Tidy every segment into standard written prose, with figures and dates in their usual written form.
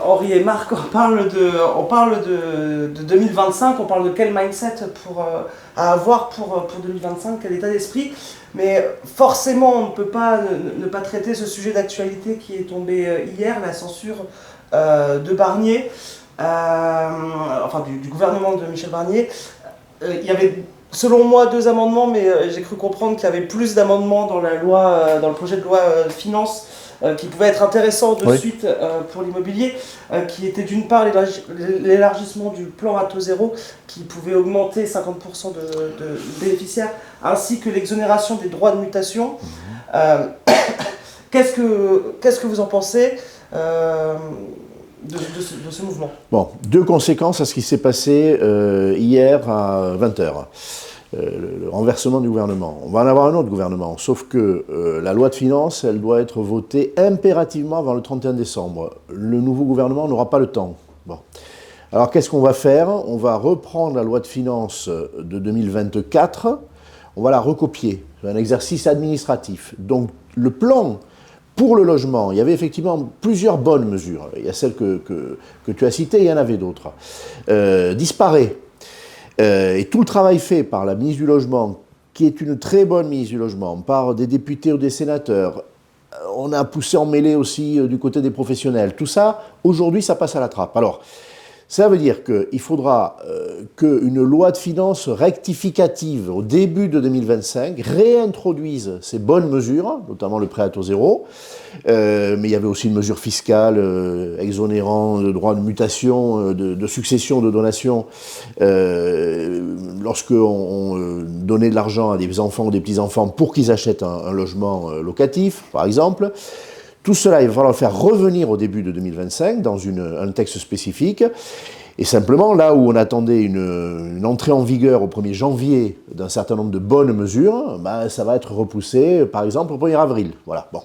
Henri et Marc, on parle de 2025, on parle de quel mindset à avoir pour 2025, quel état d'esprit. Mais forcément, on ne peut pas ne pas traiter ce sujet d'actualité qui est tombé hier, la censure de Barnier, enfin du gouvernement de Michel Barnier. Il y avait, selon moi, 2 amendements, mais j'ai cru comprendre qu'il y avait plus d'amendements dans dans le projet de loi finances qui pouvaient être intéressants de suite pour l'immobilier, qui était d'une part l'élargissement du plan à taux zéro, qui pouvait augmenter 50% de bénéficiaires, ainsi que l'exonération des droits de mutation. Qu'est-ce que vous en pensez de ce mouvement? Bon, 2 conséquences à ce qui s'est passé hier à 20h. Le renversement du gouvernement. On va en avoir un autre gouvernement, sauf que la loi de finances, elle doit être votée impérativement avant le 31 décembre. Le nouveau gouvernement n'aura pas le temps. Bon. Alors qu'est-ce qu'on va faire? On va reprendre la loi de finances de 2024, on va la recopier. C'est un exercice administratif. Donc le plan pour le logement, il y avait effectivement plusieurs bonnes mesures. Il y a celle que tu as citée, il y en avait d'autres. Disparaît. Et tout le travail fait par la ministre du Logement, qui est une très bonne ministre du Logement, par des députés ou des sénateurs, on a poussé en mêlée aussi du côté des professionnels. Tout ça, aujourd'hui, ça passe à la trappe. Alors, ça veut dire qu'il faudra qu'une loi de finances rectificative au début de 2025 réintroduise ces bonnes mesures, notamment le prêt à taux zéro, mais il y avait aussi une mesure fiscale exonérant de droits de mutation, de succession, de donation, lorsqu'on donnait de l'argent à des enfants ou des petits-enfants pour qu'ils achètent un logement locatif, par exemple. Tout cela, il va falloir le faire revenir au début de 2025 dans un texte spécifique. Et simplement, là où on attendait une entrée en vigueur au 1er janvier d'un certain nombre de bonnes mesures, ben, ça va être repoussé, par exemple, au 1er avril. Voilà. Bon.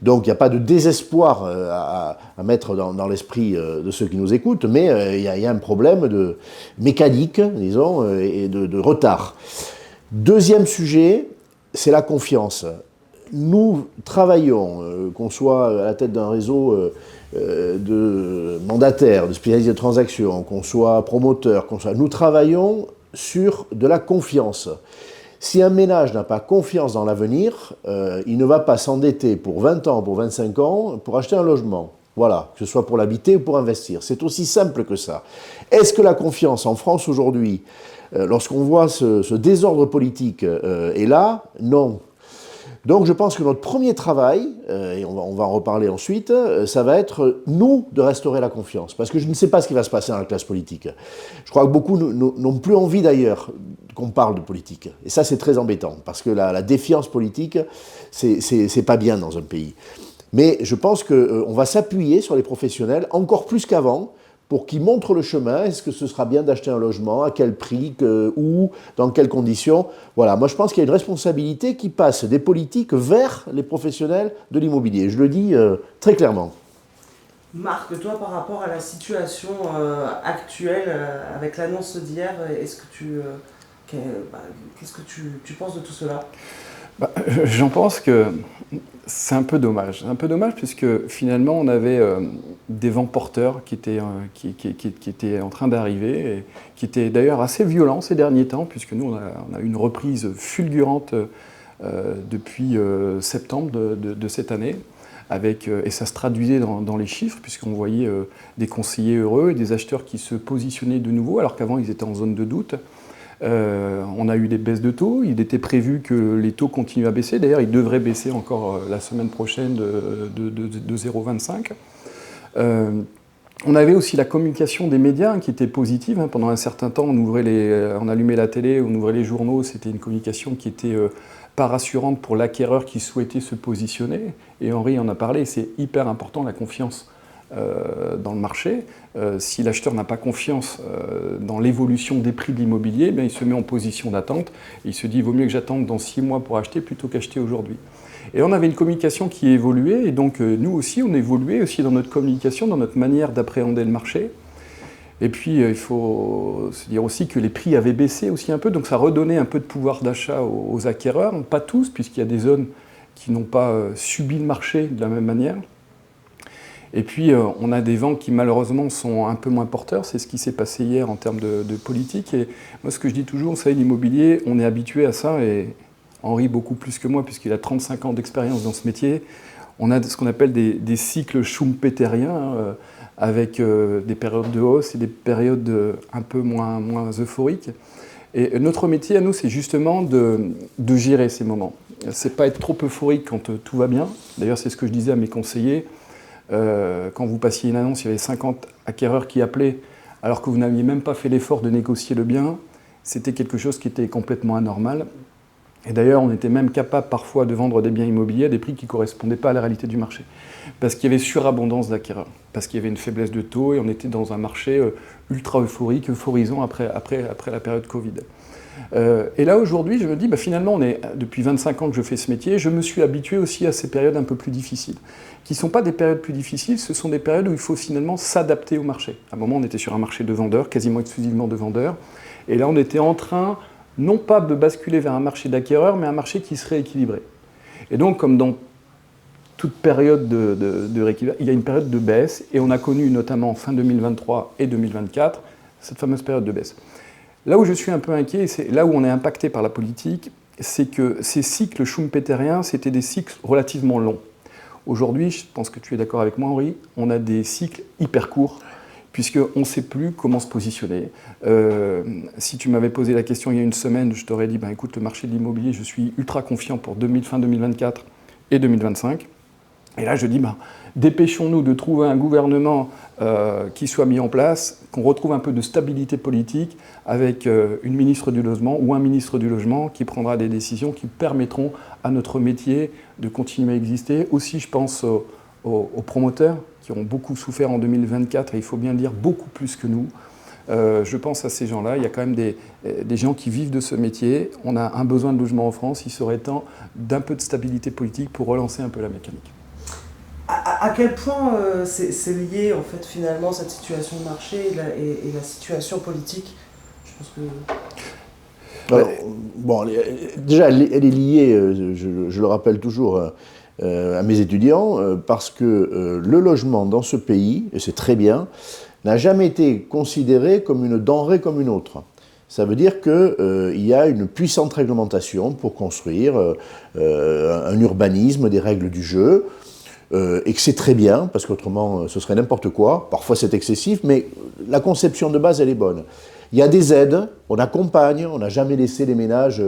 Donc, il n'y a pas de désespoir à mettre dans l'esprit de ceux qui nous écoutent, mais il y a un problème de mécanique, disons, et de retard. Deuxième sujet, c'est la confiance. Nous travaillons, qu'on soit à la tête d'un réseau de mandataires, de spécialistes de transactions, qu'on soit promoteur, nous travaillons sur de la confiance. Si un ménage n'a pas confiance dans l'avenir, il ne va pas s'endetter pour 20 ans, pour 25 ans, pour acheter un logement. Voilà, que ce soit pour l'habiter ou pour investir. C'est aussi simple que ça. Est-ce que la confiance en France aujourd'hui, lorsqu'on voit ce désordre politique, est là? Non. Donc je pense que notre premier travail, et on va en reparler ensuite, ça va être, nous, de restaurer la confiance. Parce que je ne sais pas ce qui va se passer dans la classe politique. Je crois que beaucoup n'ont plus envie d'ailleurs qu'on parle de politique. Et ça, c'est très embêtant, parce que la défiance politique, c'est pas bien dans un pays. Mais je pense qu'on va s'appuyer sur les professionnels, encore plus qu'avant, pour qu'ils montrent le chemin. Est-ce que ce sera bien d'acheter un logement, à quel prix, où, dans quelles conditions? Voilà, moi je pense qu'il y a une responsabilité qui passe des politiques vers les professionnels de l'immobilier. Je le dis très clairement. Marc, toi par rapport à la situation actuelle, avec l'annonce d'hier, qu'est-ce que tu penses de tout cela? J'en pense que c'est un peu dommage. Un peu dommage puisque finalement on avait des vents porteurs qui étaient en train d'arriver et qui étaient d'ailleurs assez violents ces derniers temps puisque nous on a eu une reprise fulgurante depuis septembre de cette année. Et ça se traduisait dans les chiffres puisqu'on voyait des conseillers heureux et des acheteurs qui se positionnaient de nouveau alors qu'avant ils étaient en zone de doute. On a eu des baisses de taux, il était prévu que les taux continuent à baisser, d'ailleurs ils devraient baisser encore la semaine prochaine de 0,25. On avait aussi la communication des médias qui était positive, pendant un certain temps on allumait la télé, on ouvrait les journaux, c'était une communication qui était pas rassurante pour l'acquéreur qui souhaitait se positionner, et Henri en a parlé, c'est hyper important la confiance dans le marché. Si l'acheteur n'a pas confiance dans l'évolution des prix de l'immobilier, il se met en position d'attente. Il se dit il vaut mieux que j'attende dans 6 mois pour acheter plutôt qu'acheter aujourd'hui. Et on avait une communication qui évoluait, et donc nous aussi, on évoluait aussi dans notre communication, dans notre manière d'appréhender le marché. Et puis il faut se dire aussi que les prix avaient baissé aussi un peu, donc ça redonnait un peu de pouvoir d'achat aux acquéreurs, pas tous, puisqu'il y a des zones qui n'ont pas subi le marché de la même manière. Et puis, on a des vents qui, malheureusement, sont un peu moins porteurs. C'est ce qui s'est passé hier en termes de politique. Et moi, ce que je dis toujours, vous savez, l'immobilier, on est habitué à ça, et Henri beaucoup plus que moi, puisqu'il a 35 ans d'expérience dans ce métier. On a ce qu'on appelle des cycles schumpeteriens, avec des périodes de hausse et des périodes un peu moins euphoriques. Et notre métier, à nous, c'est justement de gérer ces moments. C'est pas être trop euphorique quand tout va bien. D'ailleurs, c'est ce que je disais à mes conseillers. Quand vous passiez une annonce, il y avait 50 acquéreurs qui appelaient, alors que vous n'aviez même pas fait l'effort de négocier le bien. C'était quelque chose qui était complètement anormal. Et d'ailleurs, on était même capable parfois de vendre des biens immobiliers à des prix qui ne correspondaient pas à la réalité du marché. Parce qu'il y avait surabondance d'acquéreurs, parce qu'il y avait une faiblesse de taux, et on était dans un marché ultra euphorique, euphorisant après la période Covid. Et là, aujourd'hui, je me dis, finalement, depuis 25 ans que je fais ce métier, je me suis habitué aussi à ces périodes un peu plus difficiles, qui ne sont pas des périodes plus difficiles, ce sont des périodes où il faut finalement s'adapter au marché. À un moment, on était sur un marché de vendeurs, quasiment exclusivement de vendeurs, et là, on était en train, non pas de basculer vers un marché d'acquéreurs, mais un marché qui serait équilibré. Et donc, comme dans toute période de rééquilibrage, il y a une période de baisse, et on a connu notamment fin 2023 et 2024 cette fameuse période de baisse. Là où je suis un peu inquiet, c'est là où on est impacté par la politique, c'est que ces cycles schumpeteriens, c'était des cycles relativement longs. Aujourd'hui, je pense que tu es d'accord avec moi, Henri, on a des cycles hyper courts, puisqu'on ne sait plus comment se positionner. Si tu m'avais posé la question il y a une semaine, je t'aurais dit, écoute, le marché de l'immobilier, je suis ultra confiant pour fin 2024 et 2025. Et là, je dis, dépêchons-nous de trouver un gouvernement qui soit mis en place, qu'on retrouve un peu de stabilité politique avec une ministre du Logement ou un ministre du Logement qui prendra des décisions qui permettront à notre métier de continuer à exister. Aussi, je pense aux promoteurs qui ont beaucoup souffert en 2024, et il faut bien le dire, beaucoup plus que nous. Je pense à ces gens-là. Il y a quand même des gens qui vivent de ce métier. On a un besoin de logement en France. Il serait temps d'un peu de stabilité politique pour relancer un peu la mécanique. À quel point c'est lié, en fait, finalement, cette situation de marché et la situation politique? Je pense que... Alors, déjà, elle est liée, je le rappelle toujours, à mes étudiants, parce que le logement dans ce pays, et c'est très bien, n'a jamais été considéré comme une denrée comme une autre. Ça veut dire qu'il y a une puissante réglementation pour construire un urbanisme, des règles du jeu, et que c'est très bien, parce qu'autrement ce serait n'importe quoi. Parfois c'est excessif, mais la conception de base, elle est bonne. Il y a des aides, on accompagne, on n'a jamais laissé les ménages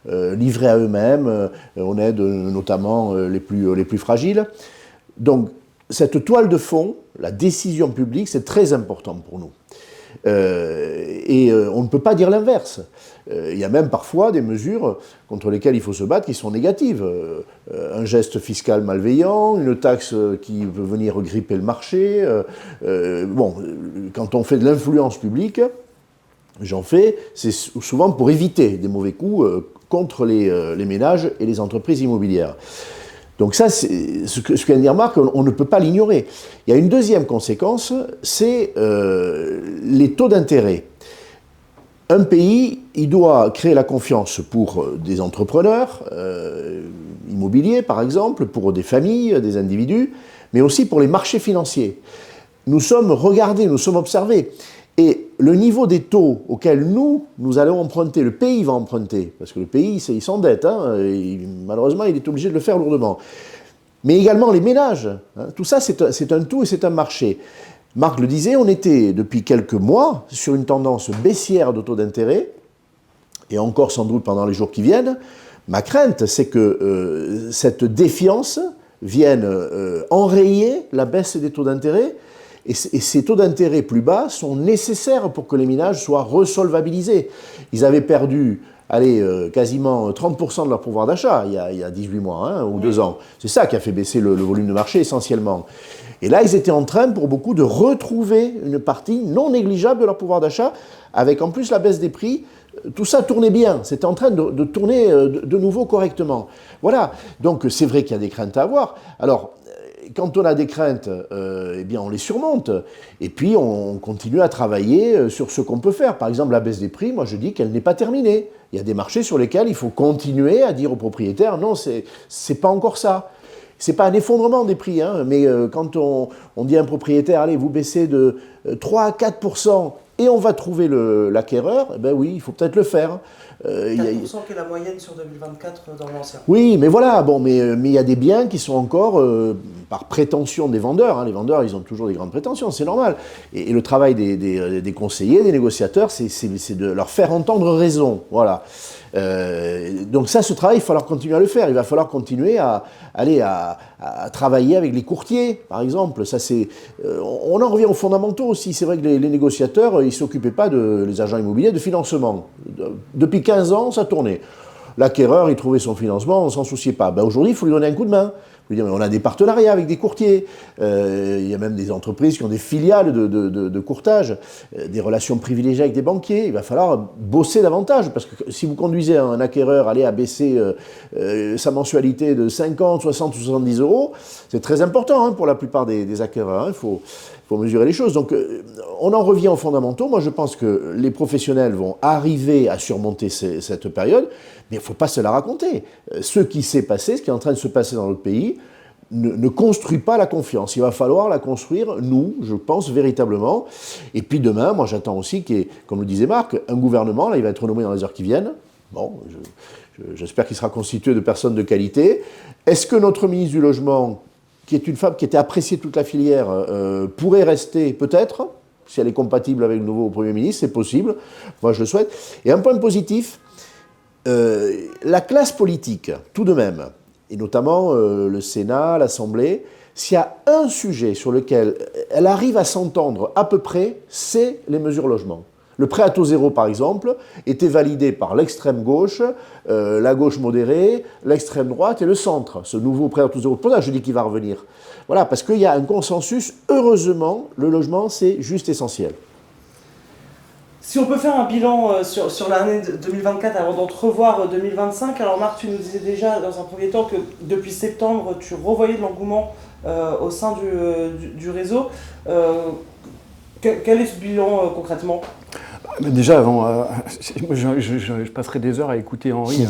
livrés à eux-mêmes, on aide notamment les plus fragiles. Donc cette toile de fond, la décision publique, c'est très important pour nous. Et on ne peut pas dire l'inverse. Il y a même parfois des mesures contre lesquelles il faut se battre qui sont négatives. Un geste fiscal malveillant, une taxe qui veut venir gripper le marché. Quand on fait de l'influence publique, j'en fais, c'est souvent pour éviter des mauvais coups contre les ménages et les entreprises immobilières. Donc ça, c'est ce que vient de dire Marc, on ne peut pas l'ignorer. Il y a une deuxième conséquence, c'est les taux d'intérêt. Un pays, il doit créer la confiance pour des entrepreneurs immobiliers, par exemple, pour des familles, des individus, mais aussi pour les marchés financiers. Nous sommes regardés, nous sommes observés. Et le niveau des taux auxquels nous allons emprunter, le pays va emprunter, parce que le pays, il s'endette, malheureusement, il est obligé de le faire lourdement. Mais également les ménages. Tout ça, c'est un tout et c'est un marché. Marc le disait, on était depuis quelques mois sur une tendance baissière de taux d'intérêt, et encore sans doute pendant les jours qui viennent. Ma crainte, c'est que cette défiance vienne enrayer la baisse des taux d'intérêt. Et ces taux d'intérêt plus bas sont nécessaires pour que les ménages soient resolvabilisés. Ils avaient perdu quasiment 30% de leur pouvoir d'achat il y a 18 mois ou 2 ans. C'est ça qui a fait baisser le volume de marché essentiellement. Et là, ils étaient en train, pour beaucoup, de retrouver une partie non négligeable de leur pouvoir d'achat, avec en plus la baisse des prix. Tout ça tournait bien, c'était en train de tourner de nouveau correctement. Voilà, donc c'est vrai qu'il y a des craintes à avoir. Alors, quand on a des craintes, eh bien on les surmonte. Et puis on continue à travailler sur ce qu'on peut faire. Par exemple, la baisse des prix, moi je dis qu'elle n'est pas terminée. Il y a des marchés sur lesquels il faut continuer à dire aux propriétaires, non, c'est pas encore ça. c'est pas un effondrement des prix, hein, mais quand on dit à un propriétaire, allez, vous baissez de 3 à 4%, et on va trouver l'acquéreur, eh ben oui, il faut peut-être le faire. 4% qui est la moyenne sur 2024 dans l'ancien. Oui, mais voilà, bon, mais il y a des biens qui sont encore, par prétention des vendeurs, hein, les vendeurs, ils ont toujours des grandes prétentions, c'est normal. Et le travail des conseillers, des négociateurs, c'est de leur faire entendre raison, voilà. Donc ça, ce travail, il va falloir continuer à le faire. Il va falloir continuer à travailler avec les courtiers, par exemple. Ça, on en revient aux fondamentaux aussi. C'est vrai que les négociateurs, ils ne s'occupaient pas les agents immobiliers de financement. Depuis 15 ans, ça tournait. L'acquéreur, il trouvait son financement, on ne s'en souciait pas. Ben, aujourd'hui, il faut lui donner un coup de main. Mais on a des partenariats avec des courtiers. Il y a même des entreprises qui ont des filiales de courtage, des relations privilégiées avec des banquiers. Il va falloir bosser davantage, parce que si vous conduisez un acquéreur à baisser sa mensualité de 50, 60 ou 70 euros, c'est très important, hein, pour la plupart des acquéreurs. Hein. Il faut mesurer les choses. Donc, on en revient aux fondamentaux. Moi, je pense que les professionnels vont arriver à surmonter cette période, mais il ne faut pas se la raconter. Ce qui s'est passé, ce qui est en train de se passer dans notre pays, ne construit pas la confiance. Il va falloir la construire, nous, je pense, véritablement. Et puis demain, moi, j'attends aussi qu'il y ait, comme le disait Marc, un gouvernement, là, il va être nommé dans les heures qui viennent. Bon, j'espère qu'il sera constitué de personnes de qualité. Est-ce que notre ministre du Logement, qui est une femme qui était appréciée de toute la filière, pourrait rester, peut-être, si elle est compatible avec le nouveau Premier ministre, c'est possible. Moi, je le souhaite. Et un point positif, la classe politique, tout de même, et notamment le Sénat, l'Assemblée, s'il y a un sujet sur lequel elle arrive à s'entendre à peu près, c'est les mesures logement. Le prêt à taux zéro, par exemple, était validé par l'extrême gauche, la gauche modérée, l'extrême droite et le centre. Ce nouveau prêt à taux zéro, pour ça je dis qu'il va revenir. Voilà, parce qu'il y a un consensus. Heureusement, le logement, c'est juste essentiel. Si on peut faire un bilan sur l'année 2024 avant d'entrevoir 2025, alors Marc, tu nous disais déjà dans un premier temps que depuis septembre, tu revoyais de l'engouement au sein du réseau. Quel est ce bilan concrètement ? Déjà, avant, je passerai des heures à écouter Henri.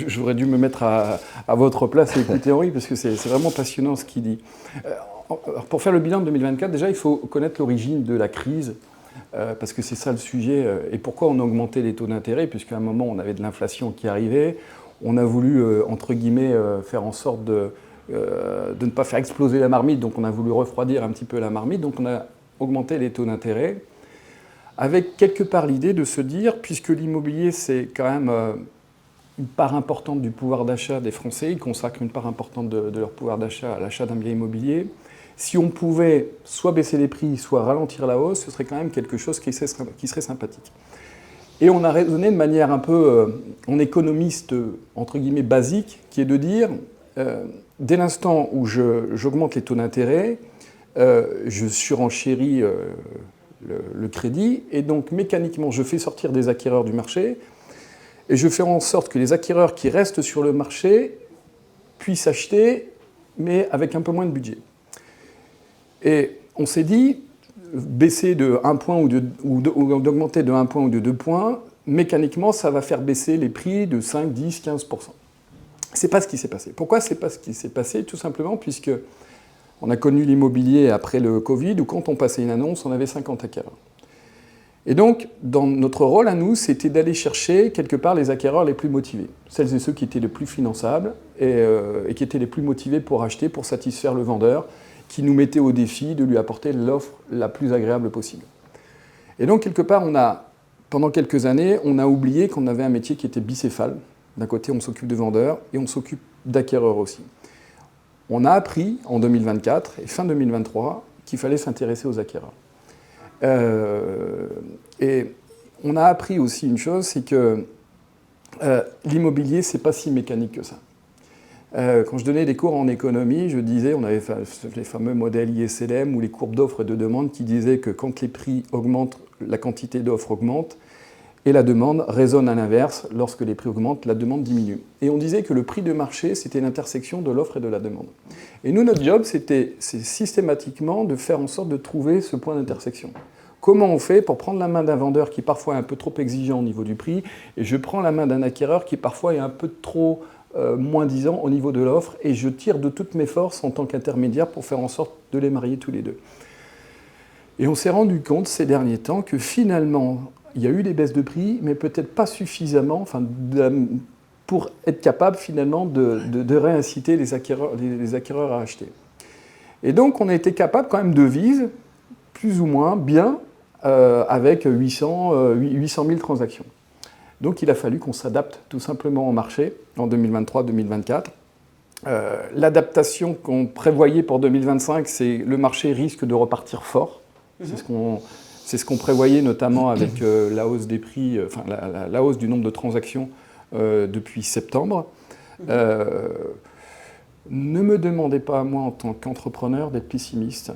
J'aurais dû me mettre à votre place et écouter Henri, parce que c'est vraiment passionnant ce qu'il dit. Pour faire le bilan de 2024, déjà, il faut connaître l'origine de la crise, parce que c'est ça le sujet. Et pourquoi on a augmenté les taux d'intérêt, puisqu'à un moment, on avait de l'inflation qui arrivait. On a voulu, entre guillemets, faire en sorte de ne pas faire exploser la marmite, donc on a voulu refroidir un petit peu la marmite, donc on a augmenté les taux d'intérêt, avec quelque part l'idée de se dire, puisque l'immobilier c'est quand même une part importante du pouvoir d'achat des Français, ils consacrent une part importante de leur pouvoir d'achat à l'achat d'un bien immobilier, si on pouvait soit baisser les prix, soit ralentir la hausse, ce serait quand même quelque chose qui serait sympathique. Et on a raisonné de manière un peu en économiste, entre guillemets, basique, qui est de dire, dès l'instant où j'augmente les taux d'intérêt, je surenchéris le crédit, et donc mécaniquement je fais sortir des acquéreurs du marché, et je fais en sorte que les acquéreurs qui restent sur le marché puissent acheter, mais avec un peu moins de budget. Et on s'est dit, baisser de 1 point ou d'augmenter de 1 point ou de 2 points, mécaniquement ça va faire baisser les prix de 5, 10, 15%. C'est pas ce qui s'est passé. Pourquoi c'est pas ce qui s'est passé ? Tout simplement puisque on a connu l'immobilier après le Covid, où quand on passait une annonce, on avait 50 acquéreurs. Et donc, dans notre rôle à nous, c'était d'aller chercher quelque part les acquéreurs les plus motivés, celles et ceux qui étaient les plus finançables et qui étaient les plus motivés pour acheter, pour satisfaire le vendeur, qui nous mettait au défi de lui apporter l'offre la plus agréable possible. Et donc, quelque part, pendant quelques années, on a oublié qu'on avait un métier qui était bicéphale. D'un côté, on s'occupe de vendeurs et on s'occupe d'acquéreurs aussi. On a appris en 2024 et fin 2023 qu'il fallait s'intéresser aux acquéreurs. Et on a appris aussi une chose, c'est que l'immobilier, c'est pas si mécanique que ça. Quand je donnais des cours en économie, je disais, on avait les fameux modèles ISLM ou les courbes d'offres et de demande qui disaient que quand les prix augmentent, la quantité d'offres augmente, et la demande résonne à l'inverse. Lorsque les prix augmentent, la demande diminue. Et on disait que le prix de marché, c'était l'intersection de l'offre et de la demande. Et nous, notre job, c'est systématiquement de faire en sorte de trouver ce point d'intersection. Comment on fait pour prendre la main d'un vendeur qui parfois est un peu trop exigeant au niveau du prix, et je prends la main d'un acquéreur qui parfois est un peu trop moins-disant au niveau de l'offre et je tire de toutes mes forces en tant qu'intermédiaire pour faire en sorte de les marier tous les deux. Et on s'est rendu compte ces derniers temps que finalement, il y a eu des baisses de prix, mais peut-être pas suffisamment pour être capable finalement de réinciter les acquéreurs à acheter. Et donc on a été capable quand même de vivre plus ou moins bien avec 800 000 transactions. Donc il a fallu qu'on s'adapte tout simplement au marché en 2023-2024. L'adaptation qu'on prévoyait pour 2025, c'est le marché risque de repartir fort. C'est ce qu'on prévoyait notamment avec la hausse des prix, enfin la hausse du nombre de transactions depuis septembre. Ne me demandez pas à moi en tant qu'entrepreneur d'être pessimiste.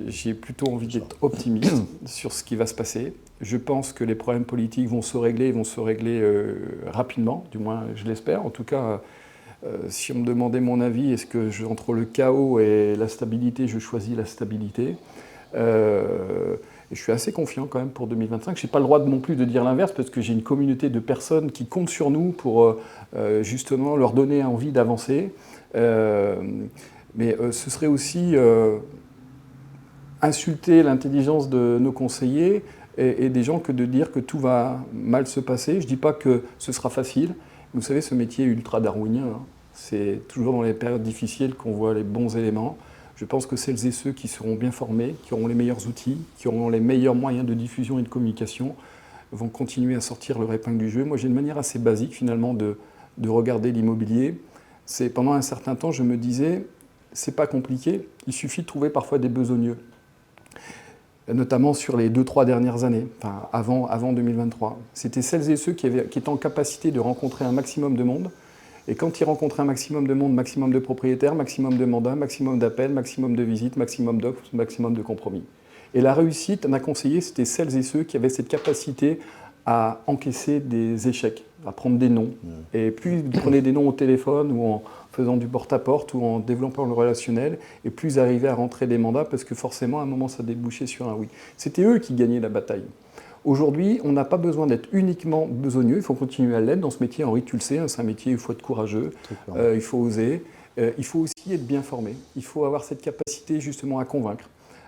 J'ai plutôt envie d'être optimiste sur ce qui va se passer. Je pense que les problèmes politiques vont se régler rapidement, du moins je l'espère. En tout cas, si on me demandait mon avis, est-ce que entre le chaos et la stabilité, je choisis la stabilité. Et je suis assez confiant quand même pour 2025. Je n'ai pas le droit non plus de dire l'inverse parce que j'ai une communauté de personnes qui comptent sur nous pour justement leur donner envie d'avancer. Mais ce serait aussi insulter l'intelligence de nos conseillers et des gens que de dire que tout va mal se passer. Je ne dis pas que ce sera facile. Vous savez, ce métier est ultra darwinien. Hein. C'est toujours dans les périodes difficiles qu'on voit les bons éléments. Je pense que celles et ceux qui seront bien formés, qui auront les meilleurs outils, qui auront les meilleurs moyens de diffusion et de communication, vont continuer à sortir leur épingle du jeu. Moi, j'ai une manière assez basique, finalement, de regarder l'immobilier. C'est pendant un certain temps, je me disais, c'est pas compliqué, il suffit de trouver parfois des besogneux. Notamment sur les 2-3 dernières années, enfin avant 2023. C'était celles et ceux qui étaient en capacité de rencontrer un maximum de monde. Et quand ils rencontraient un maximum de monde, maximum de propriétaires, maximum de mandats, maximum d'appels, maximum de visites, maximum d'offres, maximum de compromis. Et la réussite, on a conseillé, c'était celles et ceux qui avaient cette capacité à encaisser des échecs, à prendre des noms. Et plus vous prenez des noms au téléphone ou en faisant du porte-à-porte ou en développant le relationnel, et plus vous arrivez à rentrer des mandats parce que forcément, à un moment, ça débouchait sur un oui. C'était eux qui gagnaient la bataille. Aujourd'hui, on n'a pas besoin d'être uniquement besogneux, il faut continuer à l'être dans ce métier. Henri, tu le sais, c'est un métier où il faut être courageux, il faut oser, il faut aussi être bien formé, il faut avoir cette capacité justement à convaincre.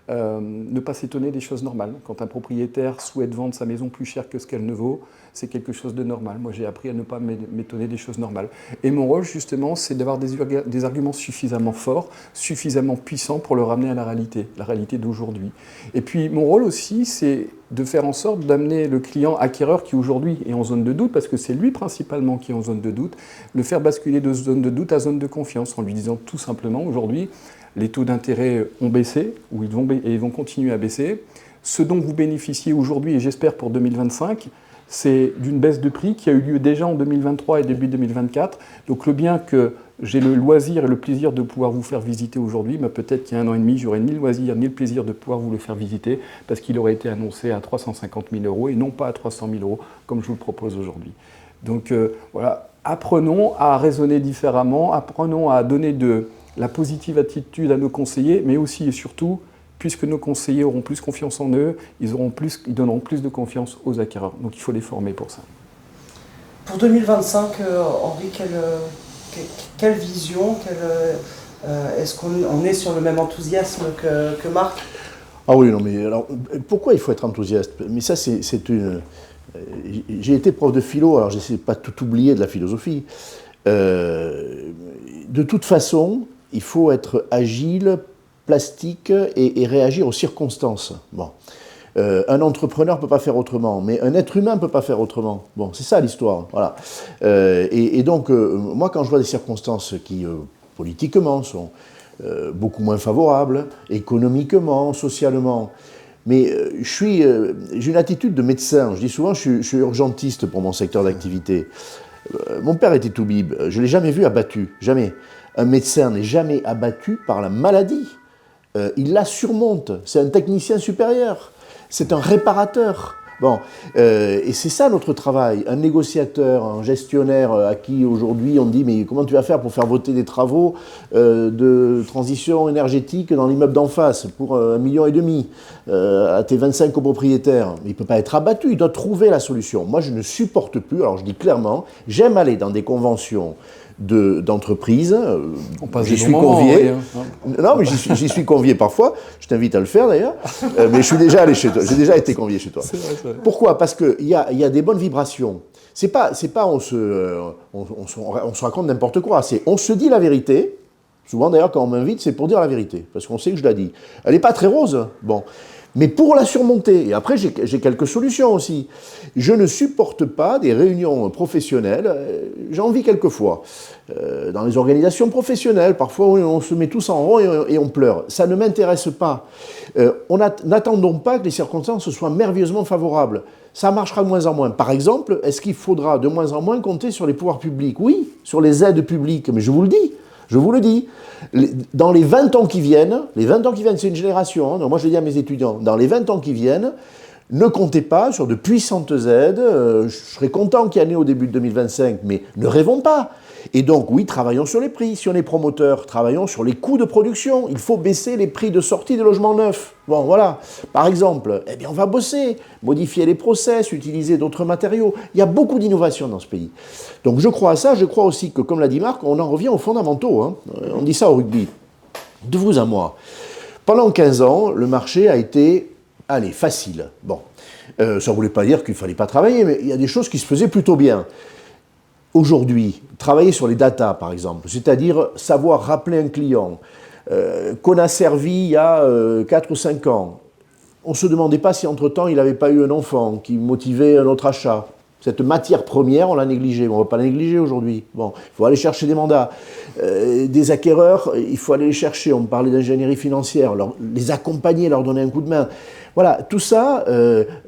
Ne pas s'étonner des choses normales. Quand un propriétaire souhaite vendre sa maison plus cher que ce qu'elle ne vaut, c'est quelque chose de normal. Moi, j'ai appris à ne pas m'étonner des choses normales. Et mon rôle, justement, c'est d'avoir des arguments suffisamment forts, suffisamment puissants pour le ramener à la réalité d'aujourd'hui. Et puis, mon rôle aussi, c'est de faire en sorte d'amener le client acquéreur qui aujourd'hui est en zone de doute, parce que c'est lui principalement qui est en zone de doute, le faire basculer de zone de doute à zone de confiance, en lui disant tout simplement, aujourd'hui, les taux d'intérêt ont baissé, ou ils vont continuer à baisser. Ce dont vous bénéficiez aujourd'hui, et j'espère pour 2025, c'est d'une baisse de prix qui a eu lieu déjà en 2023 et début 2024. Donc le bien que j'ai le loisir et le plaisir de pouvoir vous faire visiter aujourd'hui, mais peut-être qu'il y a 1 an et demi, j'aurais ni le loisir ni le plaisir de pouvoir vous le faire visiter, parce qu'il aurait été annoncé à 350 000 € et non pas à 300 000 € comme je vous le propose aujourd'hui. Donc voilà, apprenons à raisonner différemment, apprenons à donner de la positive attitude à nos conseillers, mais aussi et surtout, puisque nos conseillers auront plus confiance en eux, ils donneront plus de confiance aux acquéreurs. Donc il faut les former pour ça. Pour 2025, Henri, quelle vision, est-ce qu'on est sur le même enthousiasme que Marc ? Ah oui, non, mais alors, pourquoi il faut être enthousiaste ? Mais ça, c'est une... J'ai été prof de philo, alors j'essaie de pas tout oublier de la philosophie. De toute façon, il faut être agile, plastique et réagir aux circonstances. Bon. Un entrepreneur ne peut pas faire autrement, mais un être humain ne peut pas faire autrement. Bon, c'est ça l'histoire. Voilà. Et donc, moi, quand je vois des circonstances qui, politiquement, sont beaucoup moins favorables, économiquement, socialement, mais j'ai une attitude de médecin. Je dis souvent, je suis urgentiste pour mon secteur d'activité. Mon père était toubib, je ne l'ai jamais vu abattu, jamais. Un médecin n'est jamais abattu par la maladie. Il la surmonte, c'est un technicien supérieur, c'est un réparateur. Bon, et c'est ça notre travail, un négociateur, un gestionnaire à qui aujourd'hui on dit mais comment tu vas faire pour faire voter des travaux de transition énergétique dans l'immeuble d'en face pour 1,5 million à tes 25 copropriétaires. Il ne peut pas être abattu, il doit trouver la solution. Moi je ne supporte plus, alors je dis clairement, j'aime aller dans des conventions d'entreprises. On passe J'y des suis bons moments, convié. oui, hein. Non, mais j'y suis convié parfois. Je t'invite à le faire d'ailleurs. Mais je suis déjà allé chez toi. J'ai déjà été convié chez toi. C'est vrai. Pourquoi? Parce qu'il y a des bonnes vibrations. C'est pas on se raconte n'importe quoi. C'est on se dit la vérité. Souvent d'ailleurs quand on m'invite, c'est pour dire la vérité, parce qu'on sait que je la dis. Elle n'est pas très rose, bon. Mais pour la surmonter, et après j'ai quelques solutions aussi, je ne supporte pas des réunions professionnelles, j'en vis quelquefois, dans les organisations professionnelles, parfois on se met tous en rond et on pleure. Ça ne m'intéresse pas. N'attendons pas que les circonstances soient merveilleusement favorables. Ça marchera de moins en moins. Par exemple, est-ce qu'il faudra de moins en moins compter sur les pouvoirs publics? Oui, sur les aides publiques, mais je vous le dis. Je vous le dis, dans les 20 ans qui viennent, c'est une génération, hein, donc moi je le dis à mes étudiants, dans les 20 ans qui viennent, ne comptez pas sur de puissantes aides, je serais content qu'il y en ait au début de 2025, mais ne rêvons pas. Et donc oui, travaillons sur les prix, si on est promoteur, travaillons sur les coûts de production, il faut baisser les prix de sortie de logements neufs. Bon voilà, par exemple, eh bien on va bosser, modifier les process, utiliser d'autres matériaux, il y a beaucoup d'innovations dans ce pays. Donc je crois à ça, je crois aussi que, comme l'a dit Marc, on en revient aux fondamentaux, hein. On dit ça au rugby, de vous à moi. Pendant 15 ans, le marché a été, allez, facile. Bon, ça ne voulait pas dire qu'il ne fallait pas travailler, mais il y a des choses qui se faisaient plutôt bien. Aujourd'hui, travailler sur les datas, par exemple, c'est-à-dire savoir rappeler un client qu'on a servi il y a 4 ou 5 ans. On ne se demandait pas si entre-temps il n'avait pas eu un enfant qui motivait un autre achat. Cette matière première, on l'a négligée, mais on ne va pas la négliger aujourd'hui. Bon, il faut aller chercher des mandats. Des acquéreurs, il faut aller les chercher. On me parlait d'ingénierie financière, les accompagner, leur donner un coup de main. Voilà, tout ça,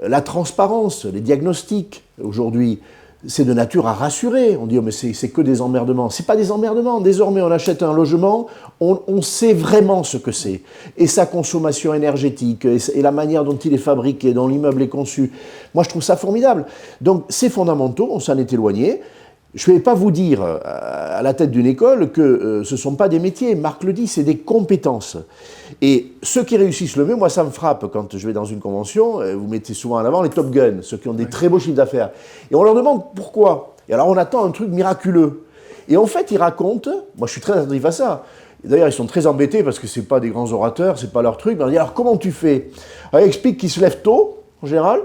la transparence, les diagnostics aujourd'hui, c'est de nature à rassurer. On dit, oh, mais c'est que des emmerdements. Ce n'est pas des emmerdements. Désormais, on achète un logement, on sait vraiment ce que c'est. Et sa consommation énergétique, et la manière dont il est fabriqué, dont l'immeuble est conçu. Moi, je trouve ça formidable. Donc, ces fondamentaux, on s'en est éloigné. Je ne vais pas vous dire, à la tête d'une école, que ce ne sont pas des métiers. Marc le dit, c'est des compétences. Et ceux qui réussissent le mieux, moi ça me frappe quand je vais dans une convention, vous mettez souvent en avant les Top Guns, ceux qui ont des très beaux chiffres d'affaires. Et on leur demande pourquoi. Et alors on attend un truc miraculeux. Et en fait, ils racontent, moi je suis très attentif à ça. D'ailleurs, ils sont très embêtés parce que ce n'est pas des grands orateurs, ce n'est pas leur truc. Mais on dit, alors comment tu fais? Alors, ils expliquent qu'ils se lèvent tôt, en général,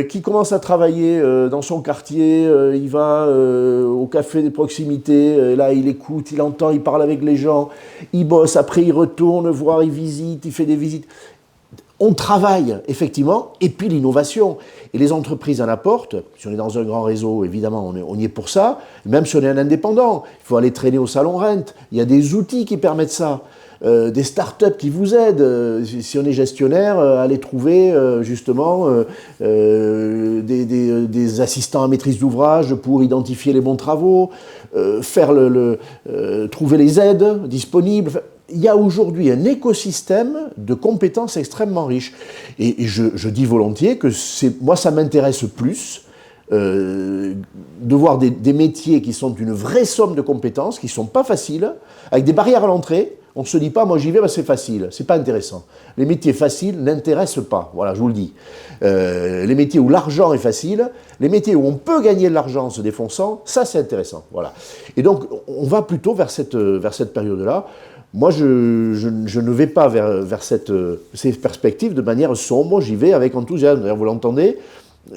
qui commence à travailler dans son quartier, il va au café de proximité, là il écoute, il entend, il parle avec les gens, il bosse, après il retourne voir, il visite, il fait des visites. On travaille, effectivement, et puis l'innovation. Et les entreprises en apportent. Si on est dans un grand réseau, évidemment, on y est pour ça. Même si on est un indépendant, il faut aller traîner au salon Rent. Il y a des outils qui permettent ça. Des startups qui vous aident. Si on est gestionnaire, allez trouver justement des assistants à maîtrise d'ouvrage pour identifier les bons travaux, trouver les aides disponibles. Il y a aujourd'hui un écosystème de compétences extrêmement riche. Et je dis volontiers que moi, ça m'intéresse plus de voir des métiers qui sont une vraie somme de compétences, qui ne sont pas faciles, avec des barrières à l'entrée. On ne se dit pas, moi j'y vais, c'est facile. Ce n'est pas intéressant. Les métiers faciles n'intéressent pas. Voilà, je vous le dis. Les métiers où l'argent est facile, les métiers où on peut gagner de l'argent en se défonçant, ça c'est intéressant. Voilà. Et donc, on va plutôt vers cette période-là. Moi, je ne vais pas vers ces perspectives de manière sombre. J'y vais avec enthousiasme. D'ailleurs, vous l'entendez,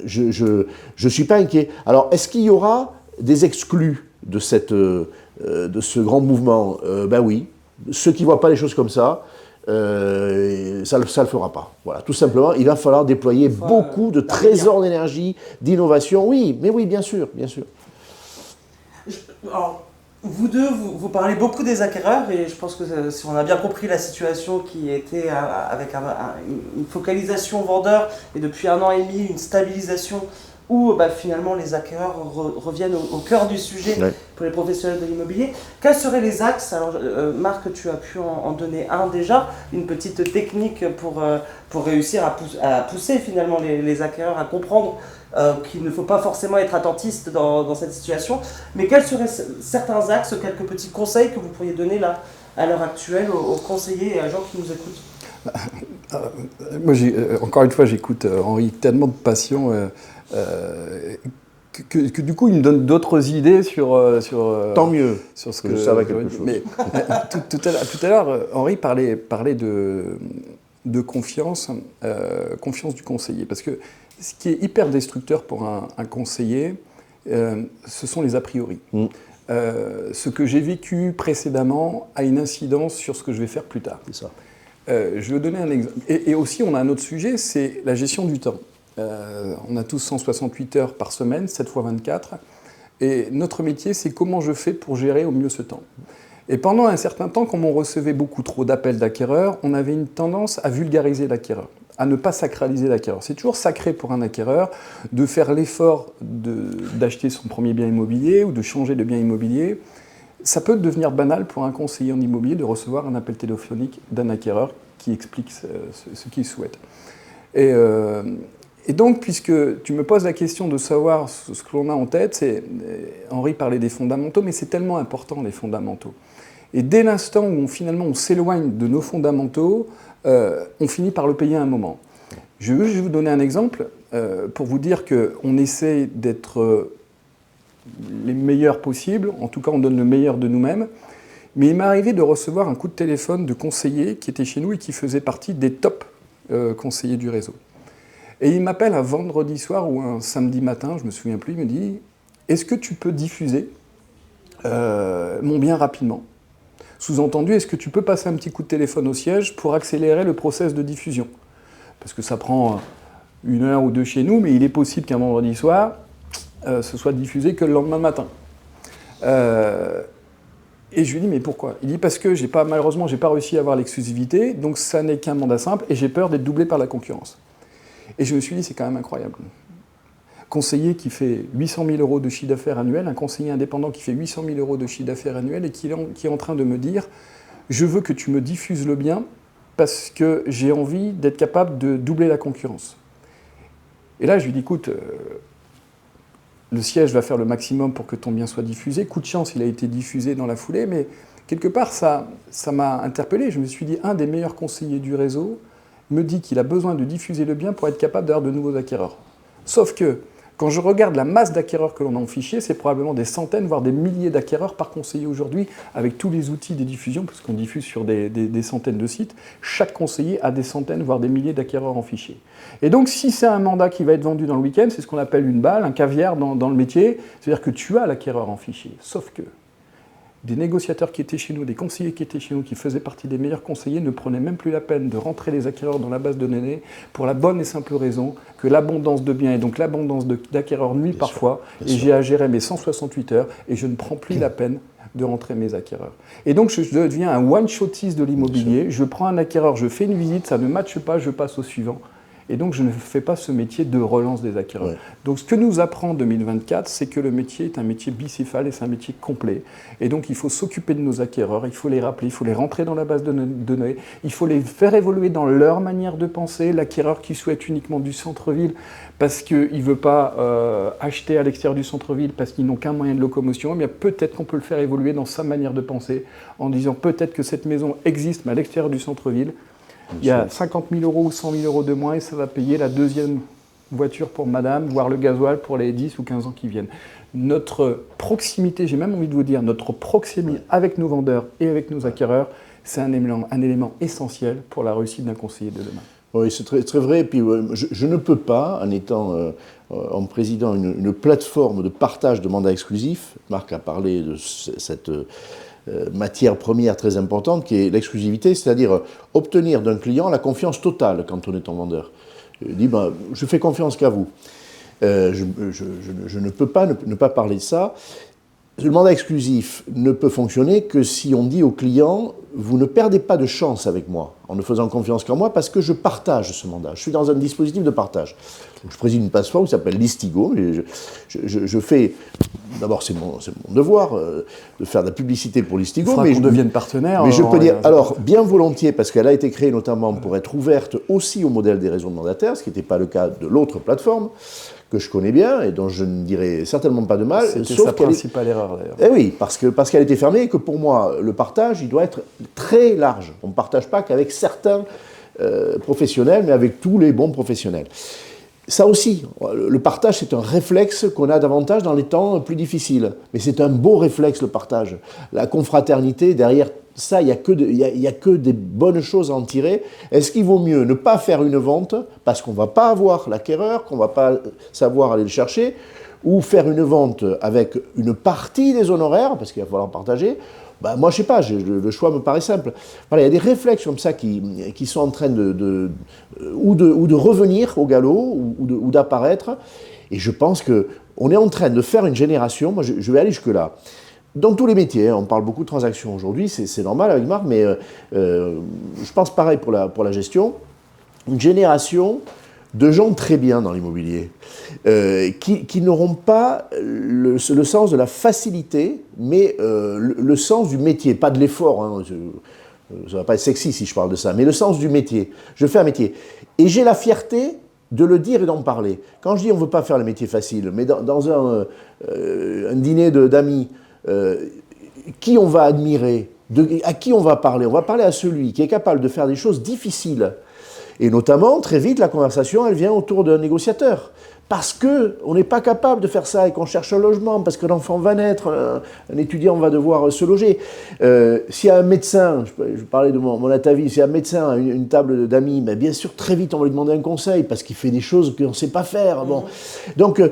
je ne suis pas inquiet. Alors, est-ce qu'il y aura des exclus de ce grand mouvement? Ben oui. Ceux qui ne voient pas les choses comme ça, ça ne le fera pas. Voilà, tout simplement, il va falloir déployer beaucoup de trésors d'énergie, d'innovation. Oui, mais oui, bien sûr, bien sûr. Alors, vous deux, vous parlez beaucoup des acquéreurs et je pense que si on a bien compris la situation qui était avec une focalisation vendeur et depuis 1 an et demi, une stabilisation où finalement les acquéreurs reviennent au cœur du sujet pour les professionnels de l'immobilier. Quels seraient les axes? Alors Marc, tu as pu en donner un déjà, une petite technique pour réussir à pousser finalement les acquéreurs à comprendre qu'il ne faut pas forcément être attentiste dans cette situation. Mais quels seraient certains axes, quelques petits conseils que vous pourriez donner là, à l'heure actuelle aux conseillers et à gens qui nous écoutent? Moi, encore une fois, j'écoute Henri tellement de passion. que du coup, il me donne d'autres idées sur Tant mieux sur ce que ça va quelque chose. Mais tout à l'heure, Henri parlait de confiance, confiance du conseiller. Parce que ce qui est hyper destructeur pour un conseiller, ce sont les a priori. Ce que j'ai vécu précédemment a une incidence sur ce que je vais faire plus tard. C'est ça. Je vais donner un exemple. Et aussi, on a un autre sujet, c'est la gestion du temps. On a tous 168 heures par semaine, 7 fois 24. Et notre métier, c'est comment je fais pour gérer au mieux ce temps. Et pendant un certain temps, comme on recevait beaucoup trop d'appels d'acquéreurs, on avait une tendance à vulgariser l'acquéreur, à ne pas sacraliser l'acquéreur. C'est toujours sacré pour un acquéreur de faire l'effort d'acheter son premier bien immobilier ou de changer de bien immobilier. Ça peut devenir banal pour un conseiller en immobilier de recevoir un appel téléphonique d'un acquéreur qui explique ce qu'il souhaite. Et donc, puisque tu me poses la question de savoir ce que l'on a en tête, Henri parlait des fondamentaux, mais c'est tellement important les fondamentaux. Et dès l'instant où finalement on s'éloigne de nos fondamentaux, on finit par le payer à un moment. Je vais vous donner un exemple pour vous dire qu'on essaie d'être les meilleurs possibles, en tout cas on donne le meilleur de nous-mêmes, mais il m'est arrivé de recevoir un coup de téléphone de conseiller qui était chez nous et qui faisait partie des top conseillers du réseau. Et il m'appelle un vendredi soir ou un samedi matin, je ne me souviens plus, il me dit « Est-ce que tu peux diffuser mon bien rapidement ?» Sous-entendu, est-ce que tu peux passer un petit coup de téléphone au siège pour accélérer le process de diffusion? Parce que ça prend 1 heure ou 2 chez nous, mais il est possible qu'un vendredi soir, ce soit diffusé que le lendemain matin. Et je lui dis, mais pourquoi? Il dit, parce que malheureusement, je n'ai pas réussi à avoir l'exclusivité, donc ça n'est qu'un mandat simple, et j'ai peur d'être doublé par la concurrence. Et je me suis dit, c'est quand même incroyable. Conseiller qui fait 800 000 euros de chiffre d'affaires annuel, un conseiller indépendant qui fait 800 000 euros de chiffre d'affaires annuel et qui est en train de me dire « Je veux que tu me diffuses le bien parce que j'ai envie d'être capable de doubler la concurrence. » Et là, je lui dis « Écoute, le siège va faire le maximum pour que ton bien soit diffusé. Coup de chance, il a été diffusé dans la foulée, mais quelque part, ça m'a interpellé. Je me suis dit, un des meilleurs conseillers du réseau me dit qu'il a besoin de diffuser le bien pour être capable d'avoir de nouveaux acquéreurs. Sauf que, quand je regarde la masse d'acquéreurs que l'on a en fichier, c'est probablement des centaines, voire des milliers d'acquéreurs par conseiller aujourd'hui, avec tous les outils des diffusions, parce qu'on diffuse sur des centaines de sites. Chaque conseiller a des centaines, voire des milliers d'acquéreurs en fichier. Et donc, si c'est un mandat qui va être vendu dans le week-end, c'est ce qu'on appelle une balle, un caviar dans le métier, c'est-à-dire que tu as l'acquéreur en fichier. Sauf que des négociateurs qui étaient chez nous, des conseillers qui étaient chez nous, qui faisaient partie des meilleurs conseillers, ne prenaient même plus la peine de rentrer les acquéreurs dans la base de données pour la bonne et simple raison que l'abondance de biens et donc l'abondance d'acquéreurs nuit parfois. Et j'ai à gérer mes 168 heures et je ne prends plus la peine de rentrer mes acquéreurs. Et donc je deviens un one-shotiste de l'immobilier. Je prends un acquéreur, je fais une visite, ça ne matche pas, je passe au suivant. Et donc, je ne fais pas ce métier de relance des acquéreurs. Ouais. Donc, ce que nous apprend 2024, c'est que le métier est un métier bicéphale et c'est un métier complet. Et donc, il faut s'occuper de nos acquéreurs, il faut les rappeler, il faut les rentrer dans la base de données, il faut les faire évoluer dans leur manière de penser. L'acquéreur qui souhaite uniquement du centre-ville parce qu'il ne veut pas acheter à l'extérieur du centre-ville parce qu'ils n'ont qu'un moyen de locomotion, eh bien peut-être qu'on peut le faire évoluer dans sa manière de penser en disant peut-être que cette maison existe, mais à l'extérieur du centre-ville. Il y a 50 000 euros ou 100 000 euros de moins et ça va payer la deuxième voiture pour madame, voire le gasoil pour les 10 ou 15 ans qui viennent. Notre proximité, j'ai même envie de vous dire, notre proximité avec nos vendeurs et avec nos acquéreurs, c'est un élément essentiel pour la réussite d'un conseiller de demain. Oui, c'est très, très vrai. Et puis, je ne peux pas, en présidant une plateforme de partage de mandats exclusifs, Marc a parlé de cette matière première très importante qui est l'exclusivité, c'est-à-dire obtenir d'un client la confiance totale quand on est en vendeur. Il dit, je fais confiance qu'à vous. Je ne peux pas ne pas parler de ça. Le mandat exclusif ne peut fonctionner que si on dit au client, vous ne perdez pas de chance avec moi, en ne faisant confiance qu'en moi, parce que je partage ce mandat. Je suis dans un dispositif de partage. Je préside une plateforme qui s'appelle Listigo. Et je fais, d'abord c'est mon devoir de faire de la publicité pour Listigo. Mais qu'on devienne partenaire. Mais je peux dire, alors bien volontiers, parce qu'elle a été créée notamment pour être ouverte aussi au modèle des réseaux de mandataires, ce qui n'était pas le cas de l'autre plateforme, que je connais bien et dont je ne dirais certainement pas de mal. C'était sa principale erreur d'ailleurs. Eh oui, parce qu'elle était fermée et que pour moi, le partage, il doit être très large. On ne partage pas qu'avec certains professionnels, mais avec tous les bons professionnels. Ça aussi, le partage, c'est un réflexe qu'on a davantage dans les temps plus difficiles. Mais c'est un beau réflexe, le partage. La confraternité, derrière ça, il n'y a que des bonnes choses à en tirer. Est-ce qu'il vaut mieux ne pas faire une vente, parce qu'on ne va pas avoir l'acquéreur, qu'on ne va pas savoir aller le chercher, ou faire une vente avec une partie des honoraires, parce qu'il va falloir partager? Moi, je ne sais pas, le choix me paraît simple. Voilà, il y a des réflexes comme ça qui sont en train de revenir au galop, ou d'apparaître. Et je pense qu'on est en train de faire une génération, moi je vais aller jusque-là, dans tous les métiers, on parle beaucoup de transactions aujourd'hui, c'est normal avec Marc, mais je pense pareil pour la gestion, une génération de gens très bien dans l'immobilier, qui n'auront pas le sens de la facilité, mais le sens du métier, pas de l'effort. Hein, ça ne va pas être sexy si je parle de ça, mais le sens du métier. Je fais un métier. Et j'ai la fierté de le dire et d'en parler. Quand je dis on ne veut pas faire le métier facile, mais dans un dîner d'amis, qui on va admirer, à qui on va parler? On va parler à celui qui est capable de faire des choses difficiles. Et notamment, très vite, la conversation, elle vient autour d'un négociateur. Parce qu'on n'est pas capable de faire ça et qu'on cherche un logement, parce que l'enfant va naître, un étudiant va devoir se loger. S'il y a un médecin, je parlais de mon atavis, s'il y a un médecin à une table d'amis, mais bien sûr, très vite, on va lui demander un conseil, parce qu'il fait des choses qu'on ne sait pas faire. Bon. Donc,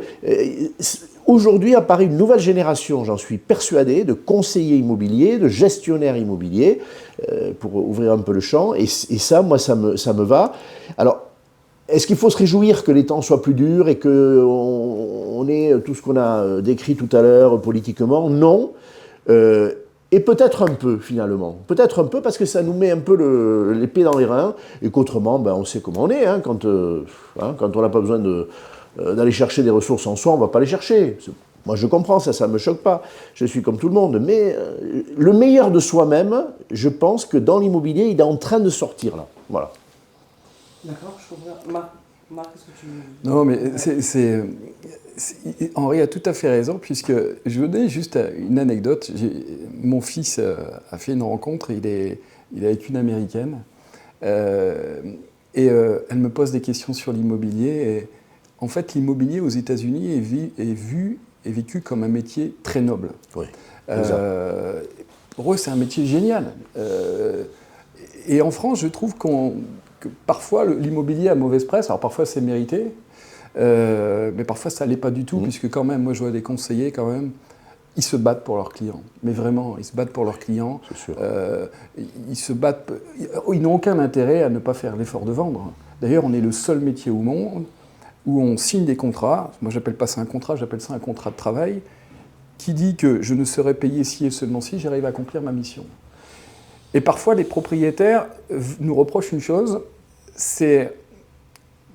aujourd'hui apparaît une nouvelle génération, j'en suis persuadé, de conseillers immobiliers, de gestionnaires immobiliers, pour ouvrir un peu le champ, et ça, moi, ça me va. Alors, est-ce qu'il faut se réjouir que les temps soient plus durs et qu'on ait tout ce qu'on a décrit tout à l'heure politiquement? Non. Et peut-être un peu, finalement. Peut-être un peu parce que ça nous met un peu l'épée dans les reins, et qu'autrement, on sait comment on est. Hein, quand on n'a pas besoin d'aller chercher des ressources en soi, on ne va pas les chercher. Moi, je comprends ça, ça ne me choque pas. Je suis comme tout le monde. Mais le meilleur de soi-même, je pense que dans l'immobilier, il est en train de sortir là. Voilà. D'accord, je comprends. Marc, est-ce que tu... Non, mais Henri a tout à fait raison, puisque je vous donne juste une anecdote. Mon fils a fait une rencontre, il est avec une Américaine, et elle me pose des questions sur l'immobilier. Et en fait, l'immobilier aux États-Unis est vécu comme un métier très noble. Oui. Pour eux, c'est un métier génial. Et en France, je trouve que parfois l'immobilier a mauvaise presse. Alors parfois c'est mérité, mais parfois ça ne l'est pas du tout, puisque quand même, moi je vois des conseillers quand même, ils se battent pour leurs clients. Mais vraiment, ils se battent pour leurs clients. C'est sûr. Ils se battent. Ils n'ont aucun intérêt à ne pas faire l'effort de vendre. D'ailleurs, on est le seul métier au monde où on signe des contrats. Moi, j'appelle pas ça un contrat, j'appelle ça un contrat de travail, qui dit que je ne serai payé si et seulement si j'arrive à accomplir ma mission. Et parfois, les propriétaires nous reprochent une chose, c'est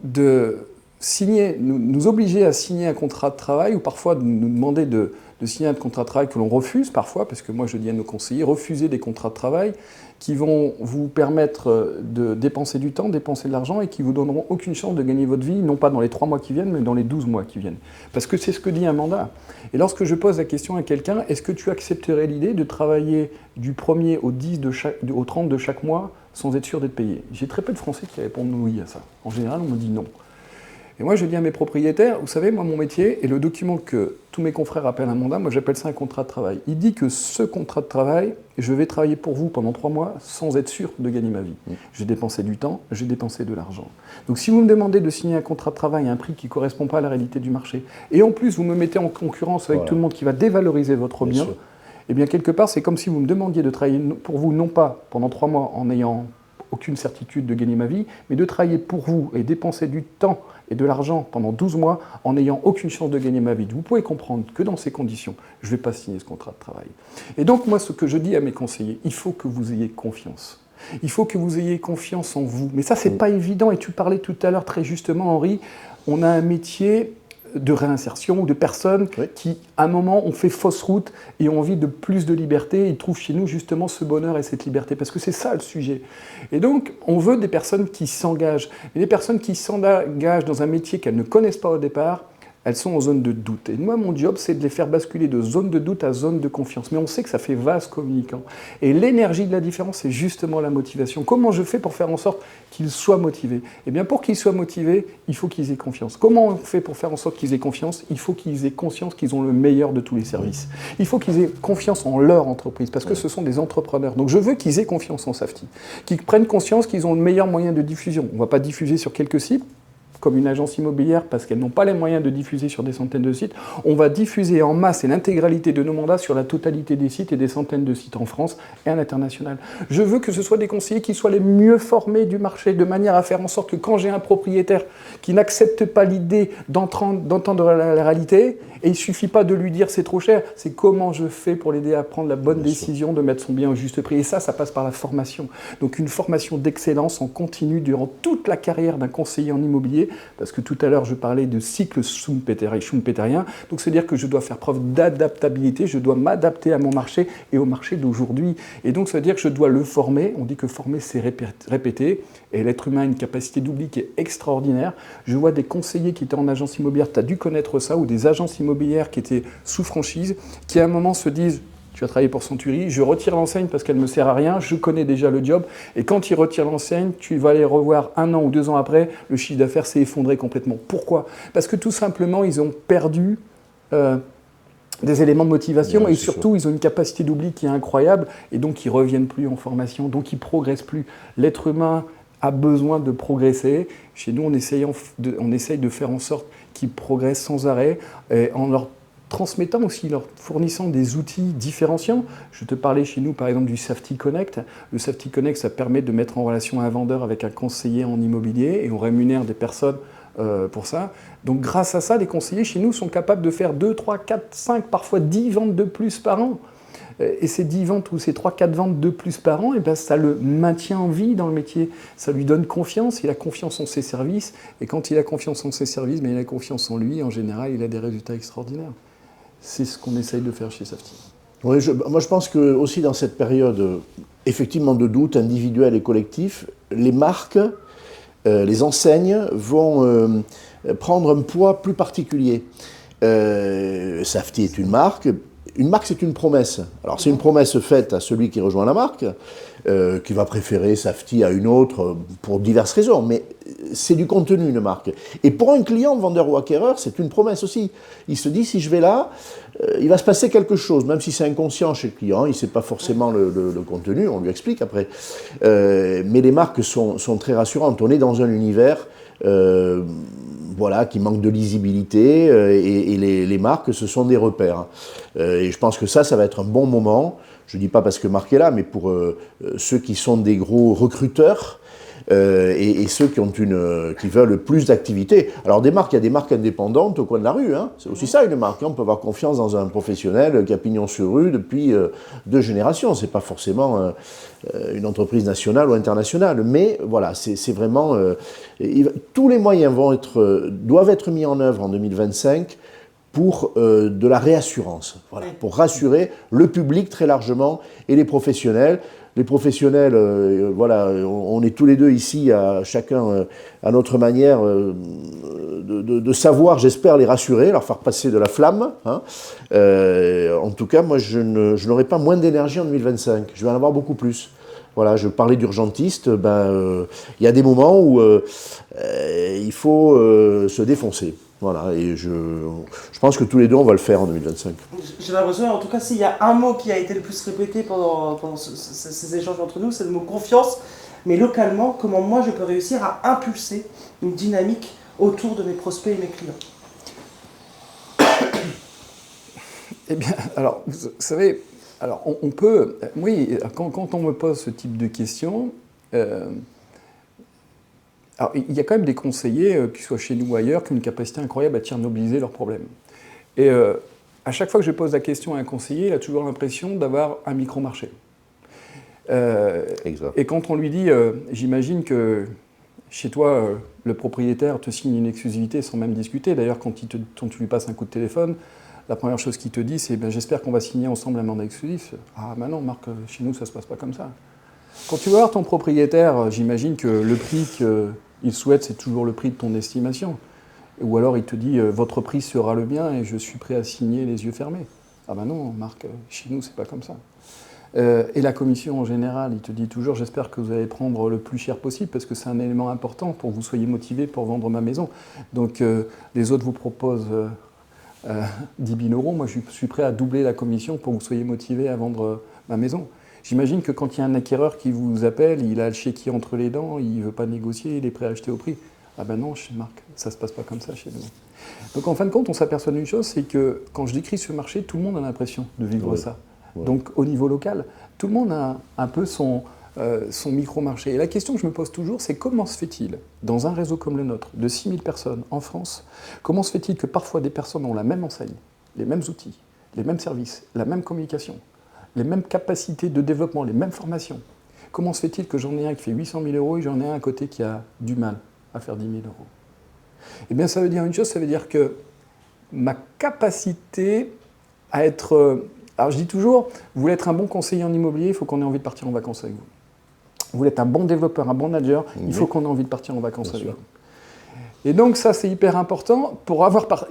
de signer, nous obliger à signer un contrat de travail, ou parfois de nous demander de signer un contrat de travail que l'on refuse parfois, parce que moi je dis à nos conseillers, refusez des contrats de travail qui vont vous permettre de dépenser du temps, dépenser de l'argent, et qui vous donneront aucune chance de gagner votre vie, non pas dans les 3 mois qui viennent, mais dans les 12 mois qui viennent. Parce que c'est ce que dit un mandat. Et lorsque je pose la question à quelqu'un, est-ce que tu accepterais l'idée de travailler du 1er au 10 au 30 de chaque mois sans être sûr d'être payé? J'ai très peu de Français qui répondent oui à ça. En général, on me dit non. Et moi, je dis à mes propriétaires, vous savez, moi, mon métier, et le document que tous mes confrères appellent un mandat, moi, j'appelle ça un contrat de travail. Il dit que ce contrat de travail, je vais travailler pour vous pendant 3 mois sans être sûr de gagner ma vie. J'ai dépensé du temps, j'ai dépensé de l'argent. Donc, si vous me demandez de signer un contrat de travail à un prix qui ne correspond pas à la réalité du marché, et en plus, vous me mettez en concurrence avec tout le monde qui va dévaloriser votre bien, eh bien, quelque part, c'est comme si vous me demandiez de travailler pour vous, non pas pendant 3 mois en ayant aucune certitude de gagner ma vie, mais de travailler pour vous et dépenser du temps et de l'argent pendant 12 mois en n'ayant aucune chance de gagner ma vie. Vous pouvez comprendre que dans ces conditions, je ne vais pas signer ce contrat de travail. Et donc moi, ce que je dis à mes conseillers, il faut que vous ayez confiance. Il faut que vous ayez confiance en vous. Mais ça, c'est pas évident. Et tu parlais tout à l'heure très justement, Henri, on a un métier de réinsertion, ou de personnes qui, à un moment, ont fait fausse route et ont envie de plus de liberté. Ils trouvent chez nous justement ce bonheur et cette liberté, parce que c'est ça le sujet. Et donc, on veut des personnes qui s'engagent. Et des personnes qui s'engagent dans un métier qu'elles ne connaissent pas au départ, elles sont en zone de doute. Et moi, mon job, c'est de les faire basculer de zone de doute à zone de confiance. Mais on sait que ça fait vase communicant. Et l'énergie de la différence, c'est justement la motivation. Comment je fais pour faire en sorte qu'ils soient motivés? Eh bien, pour qu'ils soient motivés, il faut qu'ils aient confiance. Comment on fait pour faire en sorte qu'ils aient confiance? Il faut qu'ils aient conscience qu'ils ont le meilleur de tous les services. Il faut qu'ils aient confiance en leur entreprise, parce que ce sont des entrepreneurs. Donc je veux qu'ils aient confiance en Safety, qu'ils prennent conscience qu'ils ont le meilleur moyen de diffusion. On ne va pas diffuser sur quelques sites, comme une agence immobilière, parce qu'elles n'ont pas les moyens de diffuser sur des centaines de sites. On va diffuser en masse et l'intégralité de nos mandats sur la totalité des sites et des centaines de sites en France et à l'international. Je veux que ce soit des conseillers qui soient les mieux formés du marché, de manière à faire en sorte que quand j'ai un propriétaire qui n'accepte pas l'idée d'entendre la réalité, et il ne suffit pas de lui dire c'est trop cher, c'est comment je fais pour l'aider à prendre la bonne décision, de mettre son bien au juste prix. Et ça passe par la formation. Donc une formation d'excellence en continu durant toute la carrière d'un conseiller en immobilier, parce que tout à l'heure je parlais de cycle schumpeterien, donc c'est-à-dire que je dois faire preuve d'adaptabilité, je dois m'adapter à mon marché et au marché d'aujourd'hui. Et donc ça veut dire que je dois le former, on dit que former c'est répéter, et l'être humain a une capacité d'oubli qui est extraordinaire. Je vois des conseillers qui étaient en agence immobilière, tu as dû connaître ça, ou des agences immobilières qui étaient sous franchise, qui à un moment se disent tu vas travailler pour Century, je retire l'enseigne parce qu'elle ne me sert à rien, je connais déjà le job, et quand ils retirent l'enseigne, tu vas les revoir 1 an ou 2 ans après, le chiffre d'affaires s'est effondré complètement. Pourquoi? Parce que tout simplement, ils ont perdu des éléments de motivation, et surtout, ils ont une capacité d'oubli qui est incroyable, et donc ils ne reviennent plus en formation, donc ils ne progressent plus. L'être humain a besoin de progresser. Chez nous, on essaye de faire en sorte qu'ils progressent sans arrêt, en leur transmettant aussi, leur fournissant des outils différenciants. Je te parlais chez nous, par exemple, du Safety Connect. Le Safety Connect, ça permet de mettre en relation un vendeur avec un conseiller en immobilier, et on rémunère des personnes pour ça. Donc grâce à ça, les conseillers chez nous sont capables de faire 2, 3, 4, 5, parfois 10 ventes de plus par an. Et ces 10 ventes ou ces 3-4 ventes de plus par an, et bien ça le maintient en vie dans le métier. Ça lui donne confiance, il a confiance en ses services. Et quand il a confiance en ses services, mais il a confiance en lui, en général, il a des résultats extraordinaires. C'est ce qu'on essaye de faire chez Safety. Oui, moi je pense que aussi dans cette période effectivement de doute individuel et collectif, les marques, les enseignes vont prendre un poids plus particulier. Safety est une marque. Une marque, c'est une promesse. Alors, c'est une promesse faite à celui qui rejoint la marque, qui va préférer Safety à une autre pour diverses raisons, mais c'est du contenu, une marque. Et pour un client, vendeur ou acquéreur, c'est une promesse aussi. Il se dit, si je vais là, il va se passer quelque chose, même si c'est inconscient chez le client, il ne sait pas forcément le contenu, on lui explique après. Mais les marques sont très rassurantes. On est dans un univers qui manque de lisibilité, et les marques, ce sont des repères. Et je pense que ça va être un bon moment, je ne dis pas parce que Marc est là, mais pour ceux qui sont des gros recruteurs, et ceux qui veulent plus d'activité. Alors il y a des marques indépendantes au coin de la rue, hein. C'est aussi ça une marque, hein. On peut avoir confiance dans un professionnel qui a pignon sur rue depuis 2 générations. C'est pas forcément une entreprise nationale ou internationale, mais voilà, c'est vraiment... tous les moyens doivent être mis en œuvre en 2025 pour de la réassurance, pour rassurer le public très largement et les professionnels. Les professionnels, on est tous les deux ici, chacun à notre manière, de savoir, j'espère, les rassurer, leur faire passer de la flamme. Hein. En tout cas, moi, je n'aurai pas moins d'énergie en 2025. Je vais en avoir beaucoup plus. Voilà, je parlais d'urgentiste. Il y a des moments où il faut se défoncer. Voilà, et je pense que tous les deux, on va le faire en 2025. J'ai l'impression, en tout cas, s'il y a un mot qui a été le plus répété pendant ces échanges entre nous, c'est le mot confiance. Mais localement, comment moi je peux réussir à impulser une dynamique autour de mes prospects et mes clients? Eh bien, alors, vous savez, alors on peut... Oui, quand on me pose ce type de questions... Alors, il y a quand même des conseillers, qu'ils soient chez nous ou ailleurs, qui ont une capacité incroyable à tchernobyliser leurs problèmes. Et à chaque fois que je pose la question à un conseiller, il a toujours l'impression d'avoir un micro-marché. Et quand on lui dit, j'imagine que chez toi, le propriétaire te signe une exclusivité sans même discuter. D'ailleurs, quand tu lui passes un coup de téléphone, la première chose qu'il te dit, c'est j'espère qu'on va signer ensemble un mandat exclusif. Ah, non, Marc, chez nous, ça ne se passe pas comme ça. Quand tu vas voir ton propriétaire, j'imagine que le prix qu'il souhaite, c'est toujours le prix de ton estimation. Ou alors il te dit votre prix sera le mien et je suis prêt à signer les yeux fermés. Ah ben non, Marc, chez nous c'est pas comme ça. Et la commission en général, il te dit toujours j'espère que vous allez prendre le plus cher possible parce que c'est un élément important pour que vous soyez motivé pour vendre ma maison. Donc les autres vous proposent 10 000 euros, moi je suis prêt à doubler la commission pour que vous soyez motivé à vendre ma maison. J'imagine que quand il y a un acquéreur qui vous appelle, il a le chéquier entre les dents, il ne veut pas négocier, il est prêt à acheter au prix. Ah ben non, chez Marc, ça ne se passe pas comme ça chez nous. Donc en fin de compte, on s'aperçoit d'une chose, c'est que quand je décris ce marché, tout le monde a l'impression de vivre ça. Ouais. Donc au niveau local, tout le monde a un peu son micro-marché. Et la question que je me pose toujours, c'est comment se fait-il, dans un réseau comme le nôtre, de 6 000 personnes en France, comment se fait-il que parfois des personnes ont la même enseigne, les mêmes outils, les mêmes services, la même communication, les mêmes capacités de développement, les mêmes formations. Comment se fait-il que j'en ai un qui fait 800 000 euros et j'en ai un à côté qui a du mal à faire 10 000 euros? Eh bien, ça veut dire une chose, ça veut dire que ma capacité à être... Alors, je dis toujours, vous voulez être un bon conseiller en immobilier, il faut qu'on ait envie de partir en vacances avec vous. Vous voulez être un bon développeur, un bon manager, il faut qu'on ait envie de partir en vacances avec vous. Et donc, ça, c'est hyper important.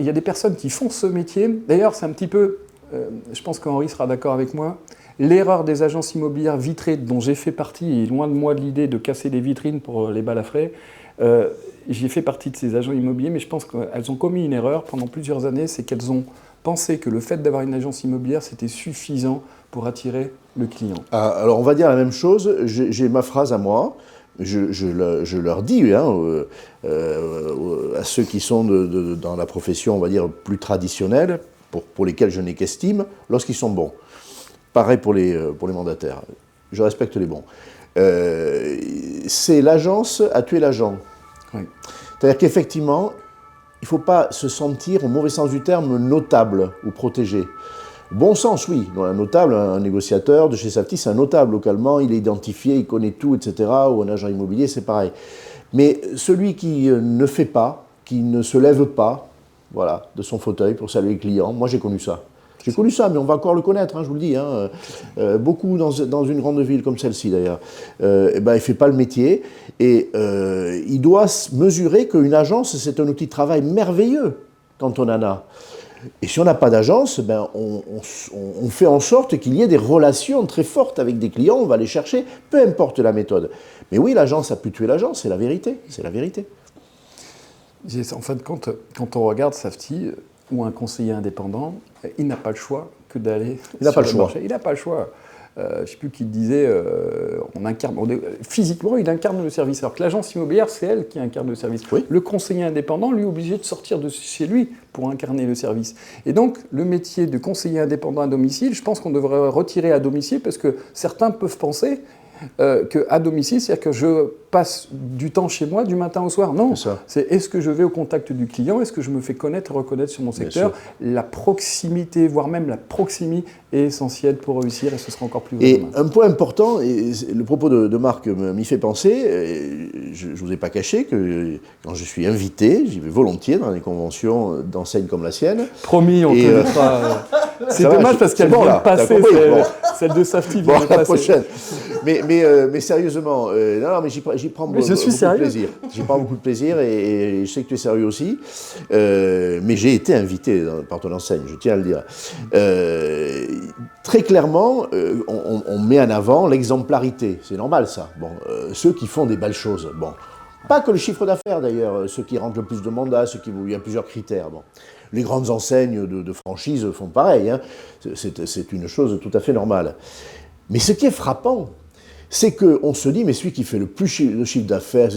Il y a des personnes qui font ce métier. D'ailleurs, c'est un petit peu... je pense qu'Henri sera d'accord avec moi. L'erreur des agences immobilières vitrées, dont j'ai fait partie, et loin de moi de l'idée de casser des vitrines pour les balafrés, j'ai fait partie de ces agents immobiliers, mais je pense qu'elles ont commis une erreur pendant plusieurs années, c'est qu'elles ont pensé que le fait d'avoir une agence immobilière, c'était suffisant pour attirer le client. Alors, on va dire la même chose. J'ai ma phrase à moi. Je leur dis à ceux qui sont dans la profession, on va dire, plus traditionnelle, pour lesquels je n'ai qu'estime, lorsqu'ils sont bons. Pareil pour les mandataires. Je respecte les bons. C'est l'agence à tuer l'agent. Oui. C'est-à-dire qu'effectivement, il ne faut pas se sentir, au mauvais sens du terme, notable ou protégé. Bon sens, oui. Un notable, un négociateur de chez Safety, c'est un notable localement, il est identifié, il connaît tout, etc. Ou un agent immobilier, c'est pareil. Mais celui qui ne fait pas, qui ne se lève pas, voilà, de son fauteuil pour saluer le client, moi j'ai connu ça. J'ai connu ça, mais on va encore le connaître, hein, je vous le dis. Hein. Beaucoup dans une grande ville comme celle-ci, d'ailleurs. Il ne fait pas le métier. Et il doit mesurer qu'une agence, c'est un outil de travail merveilleux quand on en a. Et si on n'a pas d'agence, on fait en sorte qu'il y ait des relations très fortes avec des clients, on va les chercher, peu importe la méthode. Mais oui, l'agence a pu tuer l'agence, c'est la vérité. C'est la vérité. En fin de compte, quand on regarde Safety, ou un conseiller indépendant, il n'a pas le choix que d'aller sur le marché. Il n'a pas le choix. Je ne sais plus qui disait, physiquement, il incarne le service. Alors que l'agence immobilière, c'est elle qui incarne le service. Oui. Le conseiller indépendant, lui, est obligé de sortir de chez lui pour incarner le service. Et donc, le métier de conseiller indépendant à domicile, je pense qu'on devrait retirer à domicile parce que certains peuvent penser qu'à domicile, c'est-à-dire que je passe du temps chez moi du matin au soir. Non, est-ce que je vais au contact du client, est-ce que je me fais connaître et reconnaître sur mon secteur. La proximité, voire même la proximité est essentielle pour réussir et ce sera encore plus vrai. Et un point important, et le propos de Marc m'y fait penser, je ne vous ai pas caché que quand je suis invité, j'y vais volontiers dans les conventions d'enseignes comme la sienne. Promis, on te mettra... C'est dommage parce qu'elle vient de passer, celle de Safety vient de passer. La prochaine. Mais sérieusement, non, mais j'y prends beaucoup de plaisir. J'y prends beaucoup de plaisir et je sais que tu es sérieux aussi. Mais j'ai été invité par ton enseigne, je tiens à le dire. Très clairement, on met en avant l'exemplarité. C'est normal ça. Bon, ceux qui font des belles choses. Bon. Pas que le chiffre d'affaires d'ailleurs, ceux qui rentrent le plus de mandats, il y a plusieurs critères. Bon. Les grandes enseignes de franchise font pareil. Hein. C'est une chose tout à fait normale. Mais ce qui est frappant, c'est qu'on se dit, mais celui qui fait le plus de chiffre d'affaires,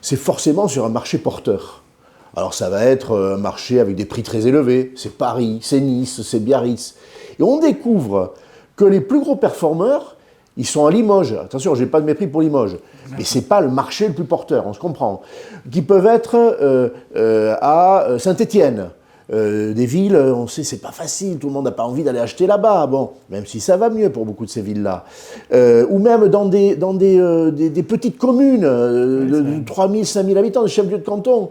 c'est forcément sur un marché porteur. Alors ça va être un marché avec des prix très élevés, c'est Paris, c'est Nice, c'est Biarritz. Et on découvre que les plus gros performeurs, ils sont à Limoges. Attention, je n'ai pas de mépris pour Limoges, mais ce n'est pas le marché le plus porteur, on se comprend. Qui peuvent être à Saint-Étienne. Des villes, on sait, c'est pas facile, tout le monde n'a pas envie d'aller acheter là-bas, bon, même si ça va mieux pour beaucoup de ces villes-là. Ou même dans des petites communes de 3 000, 5 000 habitants, des chefs-lieux de canton.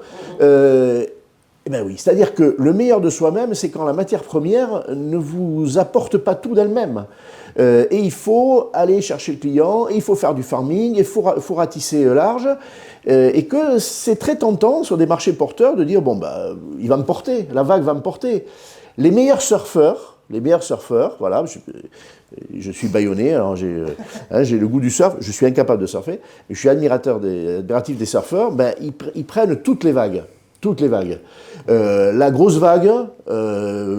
Eh bien oui, c'est-à-dire que le meilleur de soi-même, c'est quand la matière première ne vous apporte pas tout d'elle-même. Et il faut aller chercher le client, et il faut faire du farming, il faut ratisser large, et que c'est très tentant sur des marchés porteurs de dire, bon, bah, il va me porter, la vague va me porter. Les meilleurs surfeurs, voilà, je suis bâillonné, alors j'ai le goût du surf, je suis incapable de surfer, mais je suis admiratif des surfeurs, ben, ils prennent toutes les vagues. Toutes les vagues. La grosse vague,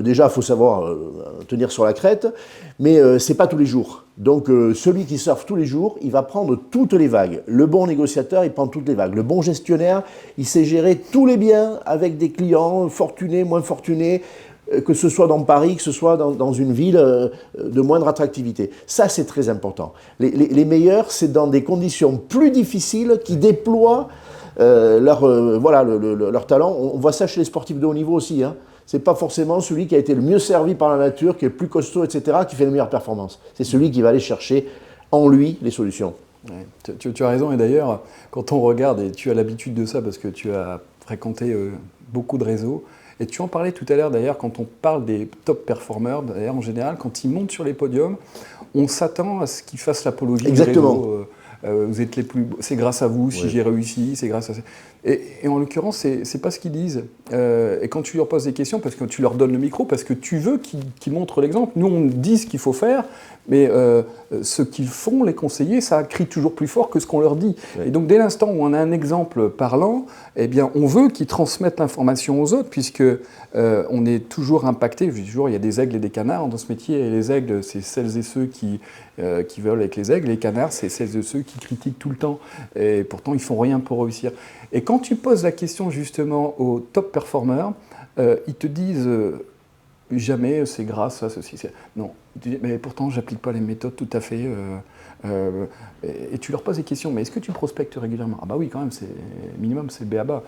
déjà, il faut savoir tenir sur la crête, mais c'est pas tous les jours. Donc, celui qui surfe tous les jours, il va prendre toutes les vagues. Le bon négociateur, il prend toutes les vagues. Le bon gestionnaire, il sait gérer tous les biens avec des clients fortunés, moins fortunés, que ce soit dans Paris, que ce soit dans une ville de moindre attractivité. Ça, c'est très important. Les meilleurs, c'est dans des conditions plus difficiles qui déploient leur talent. On voit ça chez les sportifs de haut niveau aussi. Hein. C'est pas forcément celui qui a été le mieux servi par la nature, qui est le plus costaud, etc., qui fait les meilleures performances. C'est celui qui va aller chercher en lui les solutions. Ouais, tu as raison, et d'ailleurs, quand on regarde, et tu as l'habitude de ça parce que tu as fréquenté beaucoup de réseaux, et tu en parlais tout à l'heure d'ailleurs, quand on parle des top performers, d'ailleurs en général, quand ils montent sur les podiums, on s'attend à ce qu'ils fassent l'apologie du réseau. Vous êtes les plus... C'est grâce à vous si j'ai réussi, c'est grâce à... Et en l'occurrence, c'est pas ce qu'ils disent. Et quand tu leur poses des questions, parce que tu leur donnes le micro, parce que tu veux qu'ils montrent l'exemple. Nous, on dit ce qu'il faut faire, mais ce qu'ils font, les conseillers, ça crie toujours plus fort que ce qu'on leur dit. Oui. Et donc, dès l'instant où on a un exemple parlant, eh bien, on veut qu'ils transmettent l'information aux autres, puisque on est toujours impacté. Toujours, il y a des aigles et des canards dans ce métier, et les aigles, c'est celles et ceux qui volent avec les aigles. Les canards, c'est celles et ceux qui critiquent tout le temps. Et pourtant, ils font rien pour réussir. Et quand tu poses la question justement aux top performers, ils te disent jamais c'est grâce à ceci. Non, mais pourtant j'applique pas les méthodes tout à fait. Et tu leur poses des questions, mais est-ce que tu prospectes régulièrement? Ah bah oui, quand même, c'est minimum, c'est le b.a.-ba.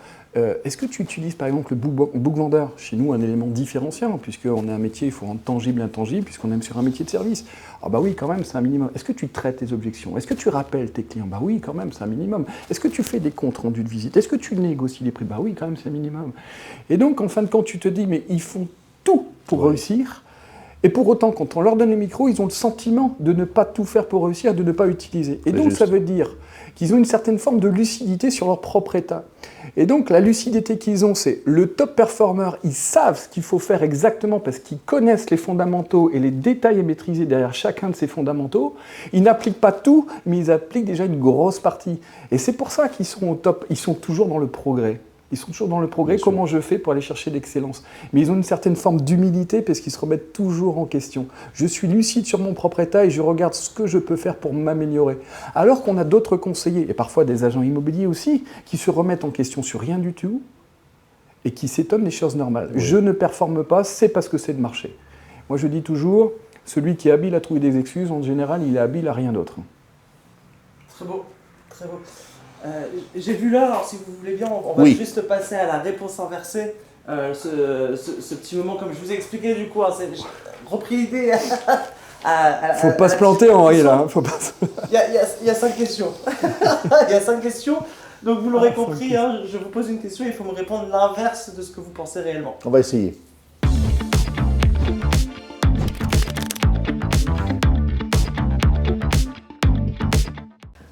Est-ce que tu utilises par exemple le book vendor? Chez nous, un élément différenciant, puisqu'on est un métier, il faut rendre tangible, intangible, puisqu'on est sur un métier de service. Ah bah oui, quand même, c'est un minimum. Est-ce que tu traites tes objections? Est-ce que tu rappelles tes clients? Bah oui, quand même, c'est un minimum. Est-ce que tu fais des comptes rendus de visite? Est-ce que tu négocies les prix? Bah oui, quand même, c'est un minimum. Et donc, en fin de compte, tu te dis, mais ils font tout pour réussir. Et pour autant, quand on leur donne le micro, ils ont le sentiment de ne pas tout faire pour réussir, de ne pas utiliser. Et donc, ça veut dire qu'ils ont une certaine forme de lucidité sur leur propre état. Et donc, la lucidité qu'ils ont, c'est le top performer, ils savent ce qu'il faut faire exactement parce qu'ils connaissent les fondamentaux et les détails à maîtriser derrière chacun de ces fondamentaux. Ils n'appliquent pas tout, mais ils appliquent déjà une grosse partie. Et c'est pour ça qu'ils sont au top, ils sont toujours dans le progrès. Ils sont toujours dans le progrès, comment je fais pour aller chercher l'excellence. Mais ils ont une certaine forme d'humilité parce qu'ils se remettent toujours en question. Je suis lucide sur mon propre état et je regarde ce que je peux faire pour m'améliorer. Alors qu'on a d'autres conseillers, et parfois des agents immobiliers aussi, qui se remettent en question sur rien du tout et qui s'étonnent des choses normales. Oui. Je ne performe pas, c'est parce que c'est le marché. Moi je dis toujours, celui qui est habile à trouver des excuses, en général, il est habile à rien d'autre. Très beau, très beau. J'ai vu là, alors si vous voulez bien, on va juste passer à la réponse inversée. Ce petit moment, comme je vous ai expliqué, du coup, j'ai repris l'idée. Faut pas se planter, Henri, là. Faut pas... Il y a 5 questions. Il y a 5 questions. Donc vous l'aurez compris, hein, je vous pose une question et il faut me répondre l'inverse de ce que vous pensez réellement. On va essayer.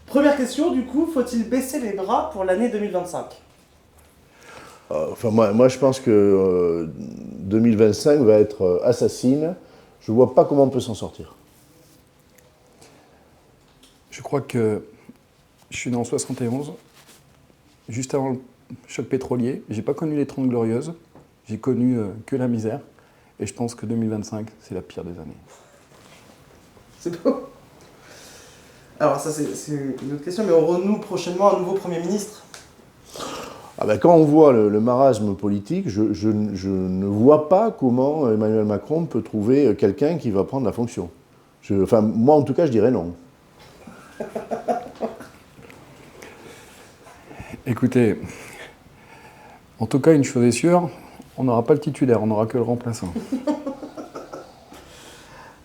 Première question, du coup, faut-il baisser les bras pour l'année 2025 ? Enfin, moi, je pense que 2025 va être assassine. Je ne vois pas comment on peut s'en sortir. Je crois que je suis né en 71, juste avant le choc pétrolier. Je n'ai pas connu les 30 glorieuses, j'ai connu que la misère. Et je pense que 2025, c'est la pire des années. C'est beau. Alors ça c'est une autre question, mais aurons-nous prochainement un nouveau Premier ministre ? Ah ben, quand on voit le marasme politique, je ne vois pas comment Emmanuel Macron peut trouver quelqu'un qui va prendre la fonction. Enfin, moi en tout cas, je dirais non. Écoutez, en tout cas, une chose est sûre, on n'aura pas le titulaire, on n'aura que le remplaçant.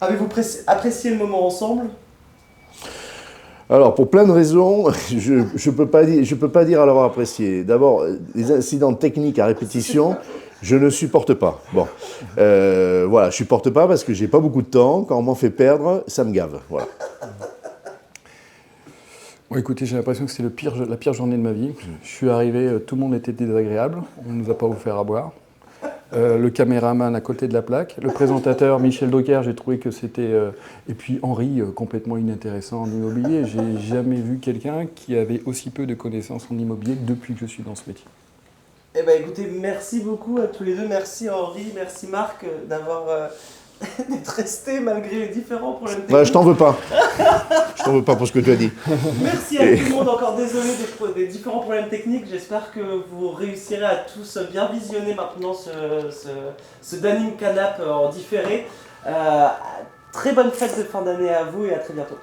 Avez-vous apprécié le moment ensemble ? Alors, pour plein de raisons, je peux pas dire à l'avoir apprécié. D'abord, les incidents techniques à répétition, Je ne supporte pas. Bon, voilà, je supporte pas parce que j'ai pas beaucoup de temps. Quand on m'en fait perdre, ça me gave. Voilà. Bon, écoutez, j'ai l'impression que c'est la pire journée de ma vie. Je suis arrivé, tout le monde était désagréable. On ne nous a pas offert à boire. Le caméraman à côté de la plaque. Le présentateur, Michel Drucker, j'ai trouvé que c'était... et puis Henri, complètement inintéressant en immobilier. J'ai jamais vu quelqu'un qui avait aussi peu de connaissances en immobilier depuis que je suis dans ce métier. Eh ben écoutez, merci beaucoup à tous les deux. Merci Henri, merci Marc d'être resté malgré les différents problèmes techniques. Ouais, je t'en veux pas. Je t'en veux pas pour ce que tu as dit. Merci à tout le monde, encore désolé des différents problèmes techniques. J'espère que vous réussirez à tous bien visionner maintenant ce Danim Canap en différé. Très bonne fête de fin d'année à vous et à très bientôt.